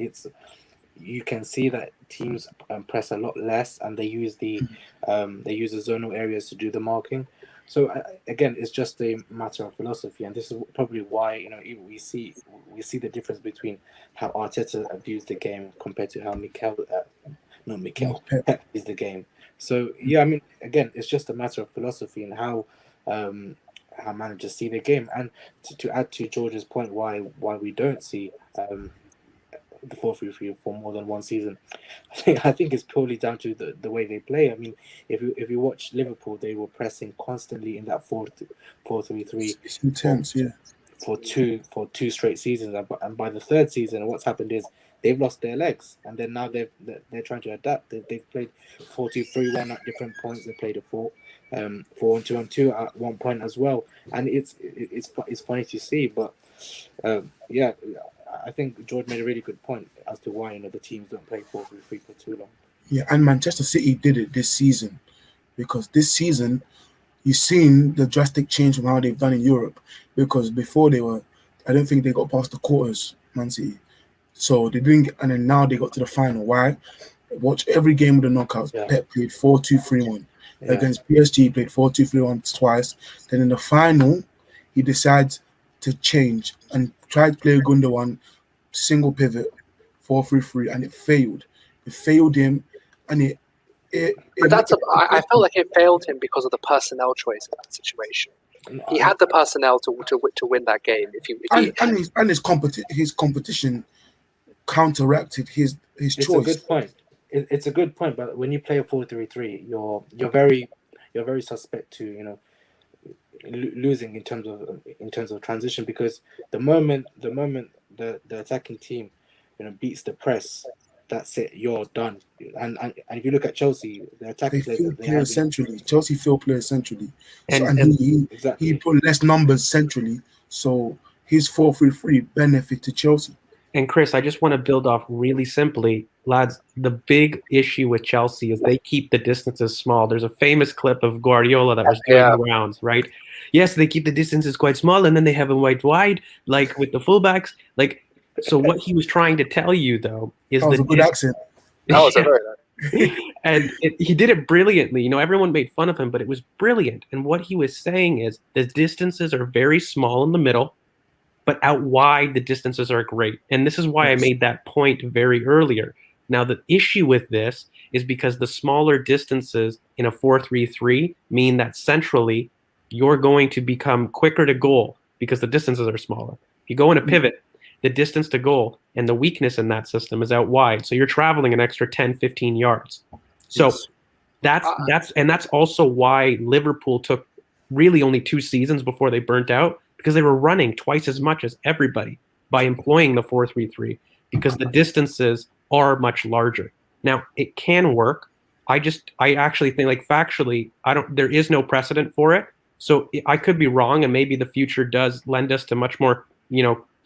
you can see that teams press a lot less, and they use the zonal areas to do the marking. So again, it's just a matter of philosophy, and this is probably why we see the difference between how Arteta views the game compared to how Pep views the game. So again, it's just a matter of philosophy and how managers see the game. And to add to George's point, why we don't see the 4-3-3 for more than one season, I think it's purely down to the way they play. I mean, if you watch Liverpool, they were pressing constantly in that 4-3-3. It's intense, for two straight seasons, and by the third season, what's happened is they've lost their legs, and then now they're trying to adapt. They've played 4-2-3-1 at different points. They played a 4-1-2-1-2 at one point as well, and it's funny to see. But I think George made a really good point as to why the teams don't play 4-3-3 for too long. Yeah, and Manchester City did it this season, because this season you've seen the drastic change from how they've done in Europe. Because before I don't think they got past the quarters, Man City. So they didn't, and then now they got to the final. Why? Watch every game of the knockouts. Yeah. Pep played 4-2-3-1 against PSG. He played 4-2-3-1 twice. Then in the final, he decides to change and tried to play Gundogan single pivot 4-3-3, and it failed. It failed him, and I felt like it failed him because of the personnel choice in that situation. He had the personnel to win that game. His competition counteracted his it's choice. It's a good point. It's a good point, but when you play a 4-3-3, you're very suspect to losing in terms of transition, because the moment the attacking team beats the press, that's it. You're done. And if you look at Chelsea, the attacking players centrally. Chelsea field players centrally, and he put less numbers centrally. So his 4-3-3 benefited Chelsea. And Chris, I just want to build off really simply, lads. The big issue with Chelsea is they keep the distances small. There's a famous clip of Guardiola that was doing the rounds, right? Yes, they keep the distances quite small, and then they have them wide, like with the fullbacks. So what he was trying to tell you, though, is that was a good accent. That was a very and he did it brilliantly. Everyone made fun of him, but it was brilliant. And what he was saying is the distances are very small in the middle, but out wide, the distances are great. And this is why I made that point very earlier. Now, the issue with this is because the smaller distances in a 4-3-3 mean that centrally, you're going to become quicker to goal because the distances are smaller. If you go in a pivot, the distance to goal and the weakness in that system is out wide. So you're traveling an extra 10, 15 yards. So that's also why Liverpool took really only 2 seasons before they burnt out, because they were running twice as much as everybody by employing the 4-3-3, because the distances are much larger. Now, it can work. I actually think, factually, there is no precedent for it. So I could be wrong, and maybe the future does lend us to much more,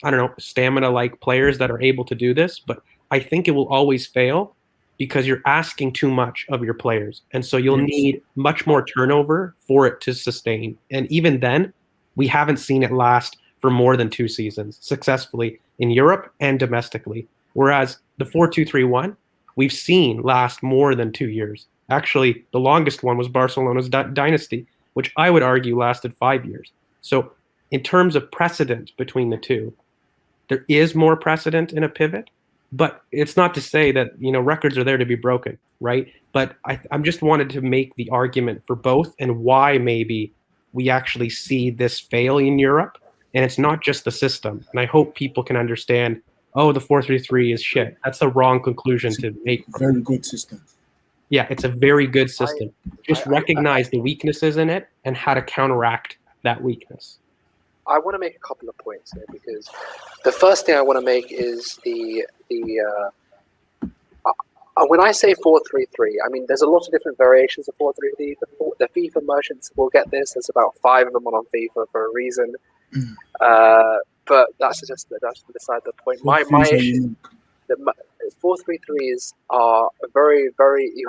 I don't know, stamina-like players that are able to do this, but I think it will always fail because you're asking too much of your players. And so you'll need much more turnover for it to sustain. And even then, we haven't seen it last for more than 2 seasons successfully in Europe and domestically. Whereas the 4-2-3-1, we've seen last more than 2 years. Actually, the longest one was Barcelona's dynasty, which I would argue lasted 5 years. So in terms of precedent between the two, there is more precedent in a pivot, but it's not to say that, records are there to be broken, right? But I'm just wanted to make the argument for both and why maybe we actually see this fail in Europe. And it's not just the system. And I hope people can understand, the 4-3-3 is shit. That's the wrong conclusion to make. Very good system. Yeah, it's a very good system. Just recognize the weaknesses in it and how to counteract that weakness. I want to make a couple of points here, because the first thing I want to make is when I say 4-3-3, I mean there's a lot of different variations of 4-3-3. The FIFA merchants will get this. There's about 5 of them on FIFA for a reason. But that's beside the point. My issue, the 4-3-3s are very, very. You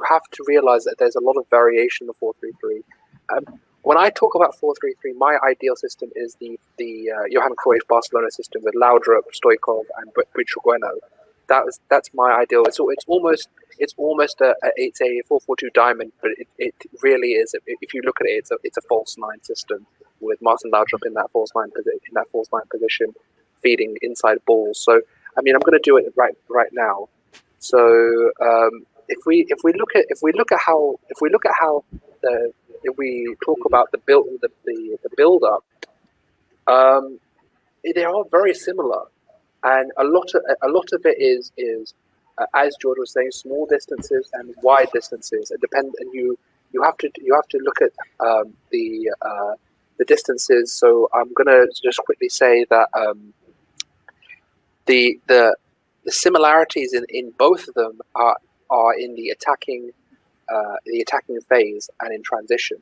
have to realize that there's a lot of variation of 4-3-3. When I talk about 4-3-3, my ideal system is the Johan Cruyff Barcelona system with Laudrup, Stoichkov, and Butragueno. That's my ideal. It's almost a 4-4-2 diamond, but it really is. If you look at it, it's a false 9 system with Martin Laudrup in that false 9 position, feeding inside balls. So I mean, I'm going to do it right now. So if we look at how if we talk about the build up, they are very similar, and a lot of it is as George was saying, small distances and wide distances. It depends, and you have to look at the distances. So I'm gonna just quickly say that the similarities in both of them are in the attacking phase and in transition.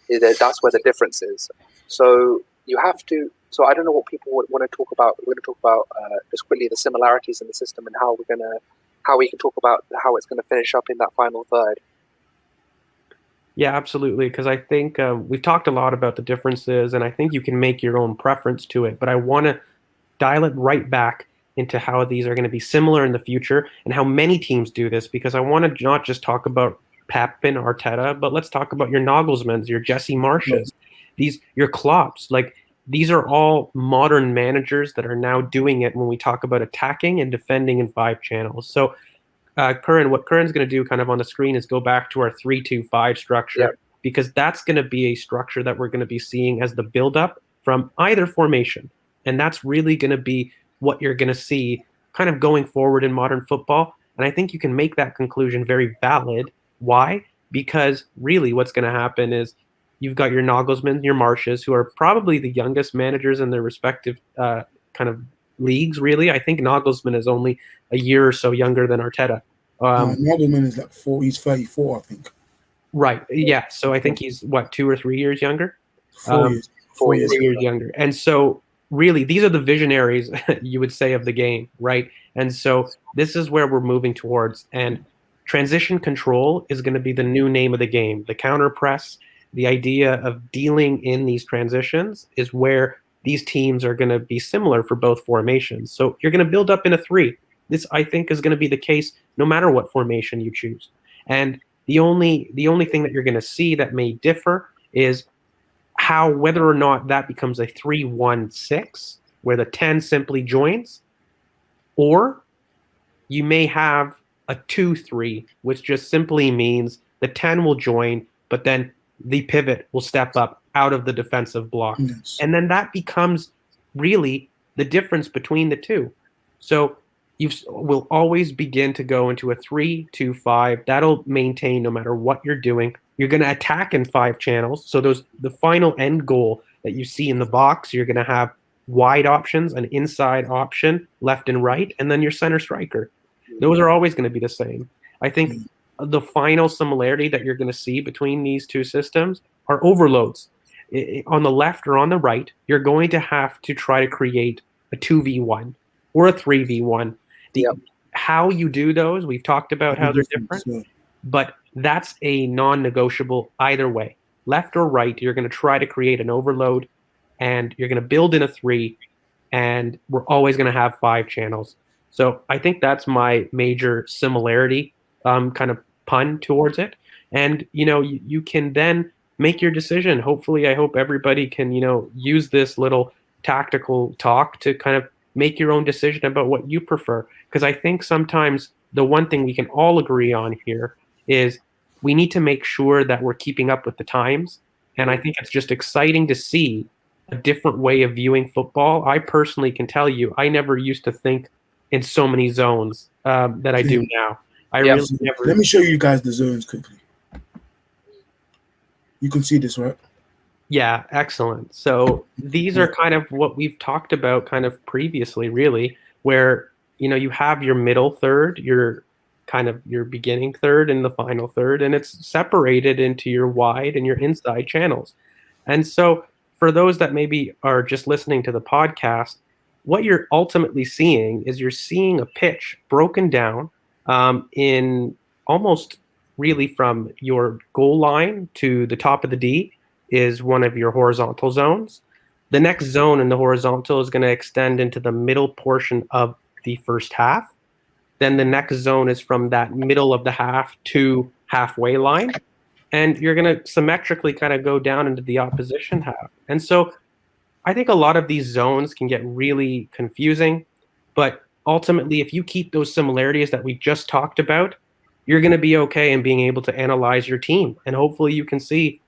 That's where the difference is. So you have to. So I don't know what people want to talk about. We're going to talk about just quickly the similarities in the system and how we can talk about how it's going to finish up in that final third. Yeah, absolutely. Because I think we've talked a lot about the differences, and I think you can make your own preference to it. But I want to dial it right back into how these are going to be similar in the future and how many teams do this, because I want to not just talk about Pep and Arteta, but let's talk about your Nagelsmanns, your Jesse Marshes, your Klopps. Like, these are all modern managers that are now doing it when we talk about attacking and defending in 5 channels. So what Curran's going to do kind of on the screen is go back to our 3-2-5 structure, because that's going to be a structure that we're going to be seeing as the build-up from either formation. And that's really going to be what you're going to see kind of going forward in modern football. And I think you can make that conclusion very valid. Why? Because really what's going to happen is you've got your Nagelsmann, your Marshes, who are probably the youngest managers in their respective kind of leagues, really. I think Nagelsmann is only a year or so younger than Arteta. Nagelsmann is like 4, he's 34, I think. Right, yeah. So I think he's, 2 or 3 years younger? 4 years. 4 years younger. And so really, these are the visionaries, you would say, of the game, right? And so this is where we're moving towards. And transition control is going to be the new name of the game. The counter press, the idea of dealing in these transitions is where these teams are going to be similar for both formations. So you're going to build up in a 3. This, I think, is going to be the case no matter what formation you choose. And the only thing that you're going to see that may differ is whether or not that becomes a 3-1-6, where the 10 simply joins, or you may have a 2-3, which just simply means the 10 will join, but then the pivot will step up out of the defensive block. Yes. And then that becomes really the difference between the two. So you will always begin to go into a 3-2-5. That'll maintain no matter what you're doing. You're going to attack in 5 channels. So the final end goal that you see in the box, you're going to have wide options, an inside option, left and right, and then your center striker. Those are always going to be the same. I think the final similarity that you're going to see between these two systems are overloads. On the left or on the right, you're going to have to try to create a 2v1 or a 3v1. How you do those, we've talked about how they're different, but that's a non-negotiable either way. Left or right, you're going to try to create an overload, and you're going to build in a 3, and we're always going to have 5 channels. So I think that's my major similarity, kind of pun towards it. And, you can then make your decision. Hopefully, I hope everybody can, use this little tactical talk to kind of make your own decision about what you prefer. Because I think sometimes the one thing we can all agree on here is we need to make sure that we're keeping up with the times. And I think it's just exciting to see a different way of viewing football. I personally can tell you, I never used to think in so many zones that I do now. Really never. Let me show you guys the zones quickly. You can see this, right? Yeah, excellent. So these are kind of what we've talked about kind of previously, really, where, you have your middle third, your beginning third and the final third, and it's separated into your wide and your inside channels. And so for those that maybe are just listening to the podcast, what you're ultimately seeing is you're seeing a pitch broken down in almost really from your goal line to the top of the D is one of your horizontal zones. The next zone in the horizontal is going to extend into the middle portion of the first half. Then the next zone is from that middle of the half to halfway line. And you're going to symmetrically kind of go down into the opposition half. And so I think a lot of these zones can get really confusing. But ultimately, if you keep those similarities that we just talked about, you're going to be okay in being able to analyze your team. And hopefully you can see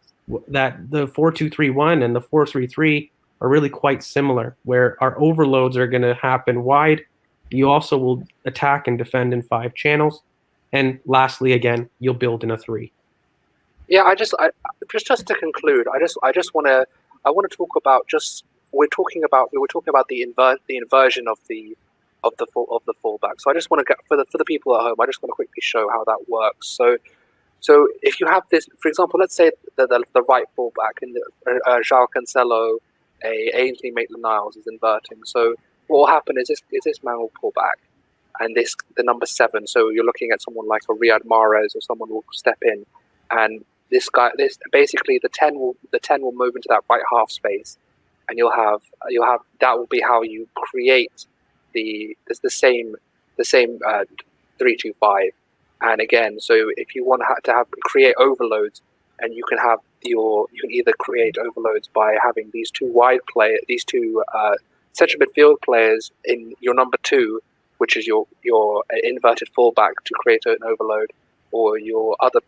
that the 4-2-3-1 and the 4-3-3 are really quite similar, where our overloads are going to happen wide. You also will attack and defend in 5 channels. And lastly, again, you'll build in a 3. Yeah, just to conclude, I want to talk about we were talking about the inversion of the fullback. So I just want to get for the people at home. I just want to quickly show how that works. So if you have this, for example, let's say the right fullback in João Cancelo, Ainsley Maitland-Niles is inverting. So what will happen is this man will pull back, and the number 7. So you're looking at someone like a Riyad Mahrez, or someone will step in, and this basically the 10 will move into that right half space, and you'll have that will be how you create the same 3-2-5. And again, so if you want to create overloads, and you can either create overloads by having these two central midfield players in your number 2, which is your inverted fullback, to create an overload, or your other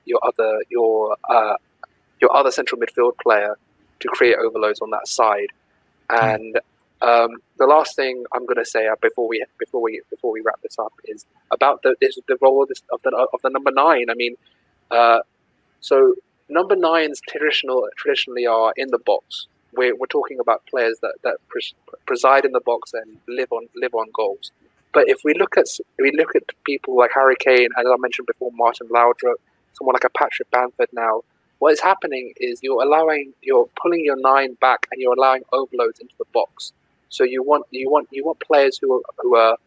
central midfield player to create overloads on that side. And the last thing I'm going to say before we wrap this up is about the role of the number 9. I mean, so number 9s traditionally are in the box. We're talking about players that preside in the box and live on goals. But if we look at people like Harry Kane, as I mentioned before, Martin Laudrup, someone like a Patrick Bamford now, what is happening is you're pulling your 9 back, and you're allowing overloads into the box. So you want players who are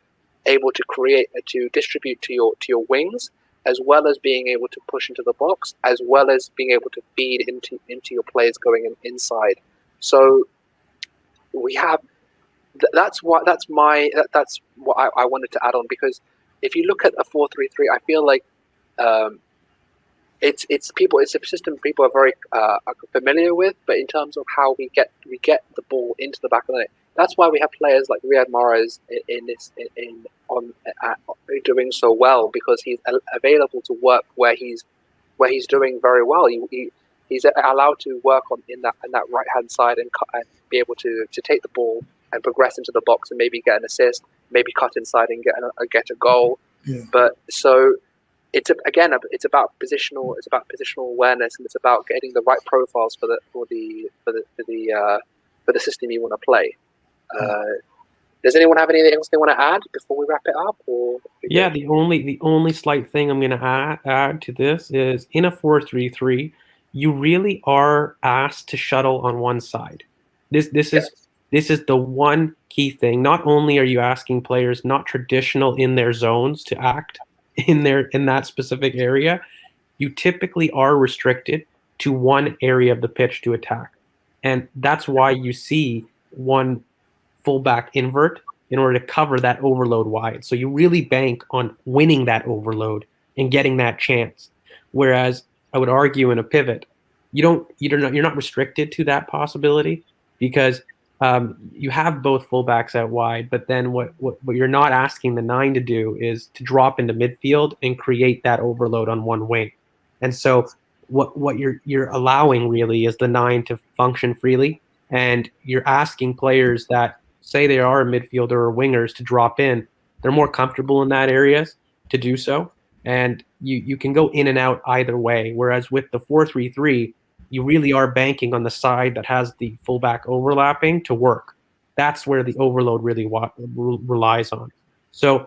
able to distribute to your wings, as well as being able to push into the box, as well as being able to feed into your players going inside. So we have that's what I wanted to add on, because if you look at a 4-3-3, I feel like it's a system people are very familiar with, but in terms of how we get the ball into the back of the net, that's why we have players like Riyad Mahrez doing so well, because he's available to work where he's doing very well. He's allowed to work in that right hand side and be able to take the ball and progress into the box and maybe get an assist, maybe cut inside and get a goal. Yeah. But so it's about positional awareness, and it's about getting the right profiles for the system you want to play. Does anyone have anything else they want to add before we wrap it up? Or yeah, the only slight thing I'm going to add to this is in a 4-3-3, you really are asked to shuttle on one side. This is This is the one key thing. Not only are you asking players not traditional in their zones to act in that specific area, you typically are restricted to one area of the pitch to attack. And that's why you see one fullback invert in order to cover that overload wide. So you really bank on winning that overload and getting that chance. Whereas I would argue in a pivot, you're not restricted to that possibility because you have both fullbacks out wide, but then what you're not asking the 9 to do is to drop into midfield and create that overload on one wing. And so what you're allowing really is the 9 to function freely, and you're asking players that say they are a midfielder or wingers to drop in. They're more comfortable in that areas to do so, and you can go in and out either way. Whereas with the 4-3-3, you really are banking on the side that has the fullback overlapping to work. That's where the overload really relies on. So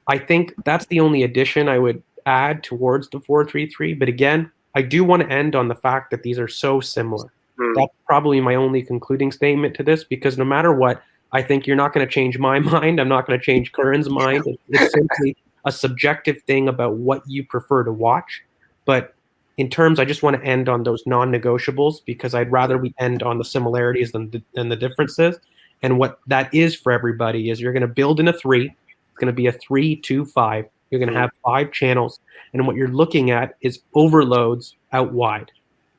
I think that's the only addition I would add towards the 4-3-3. But again, I do want to end on the fact that these are so similar. That's probably my only concluding statement to this, because no matter what, I think you're not going to change my mind. I'm not going to change Curran's mind. It's simply a subjective thing about what you prefer to watch. But in terms, I just want to end on those non-negotiables, because I'd rather we end on the similarities than the differences. And what that is for everybody is you're going to build in a 3. It's going to be a 3-2-5. You're going to have 5 channels. And what you're looking at is overloads out wide.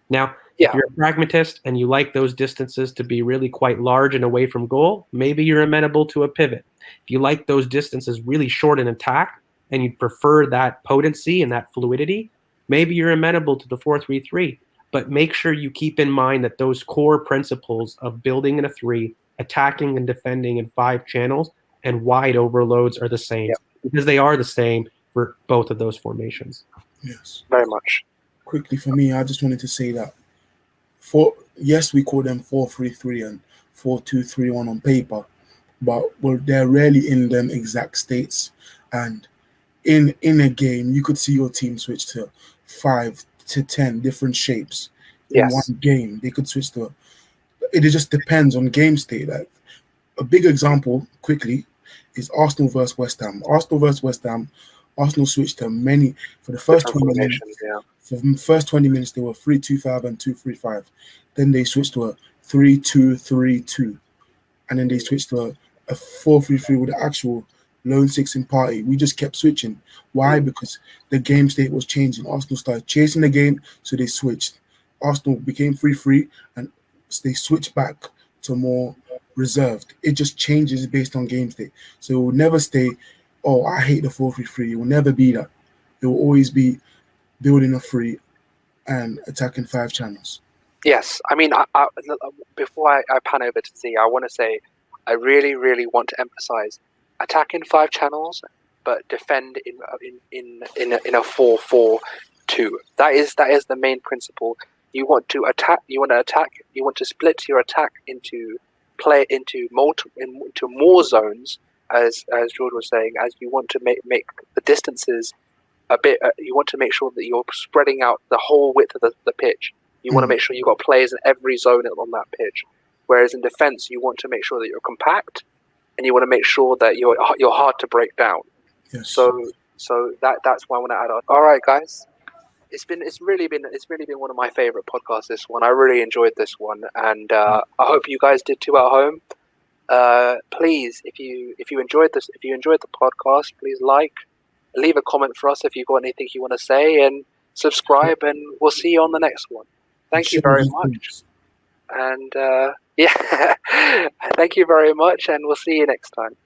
Now, if you're a pragmatist and you like those distances to be really quite large and away from goal, maybe you're amenable to a pivot. If you like those distances really short in attack and you prefer that potency and that fluidity, maybe you're amenable to the 4-3-3. But make sure you keep in mind that those core principles of building in a 3, attacking and defending in 5 channels, and wide overloads are the same, because they are the same for both of those formations. Yes. Very much. Quickly for me, I just wanted to say that we call them 4-3-3 and 4-2-3-1 on paper, but they're rarely in them exact states. And in a game, you could see your team switch to 5 to 10 different shapes in one game. They could switch to. It just depends on game state. Like a big example, quickly, is Arsenal versus West Ham. Arsenal switched to many for the first 20 minutes. For the first 20 minutes, they were 3-2-5 and 2-3-5. Then they switched to a 3-2-3-2, and then they switched to a 4-3-3 with the actual lone 6 in party. We just kept switching. Why? Because the game state was changing. Arsenal started chasing the game, so they switched. Arsenal became 3-3, and they switched back to more reserved. It just changes based on game state. So it will never stay, oh, I hate the 4-3-3. It will never be that. It will always be building a 3 and attacking 5 channels. Yes. I mean, before I pan over to Z, I want to say I really, really want to emphasize attack in 5 channels, but defend in a 4-4-2. That is the main principle. You want to attack. You want to split your attack into more zones, as George was saying. As you want to make the distances a bit. You want to make sure that you're spreading out the whole width of the pitch. You want to make sure you've got players in every zone on that pitch. Whereas in defense, you want to make sure that you're compact, and you want to make sure that you're hard to break down. Yes. So that's why I want to add on. All right, guys, it's really been one of my favorite podcasts. This one, I really enjoyed this one, and I hope you guys did too at home. Please, if you enjoyed the podcast, please leave a comment for us if you've got anything you want to say, and subscribe, and we'll see you on the next one. Thank you very much. And thank you very much, and we'll see you next time.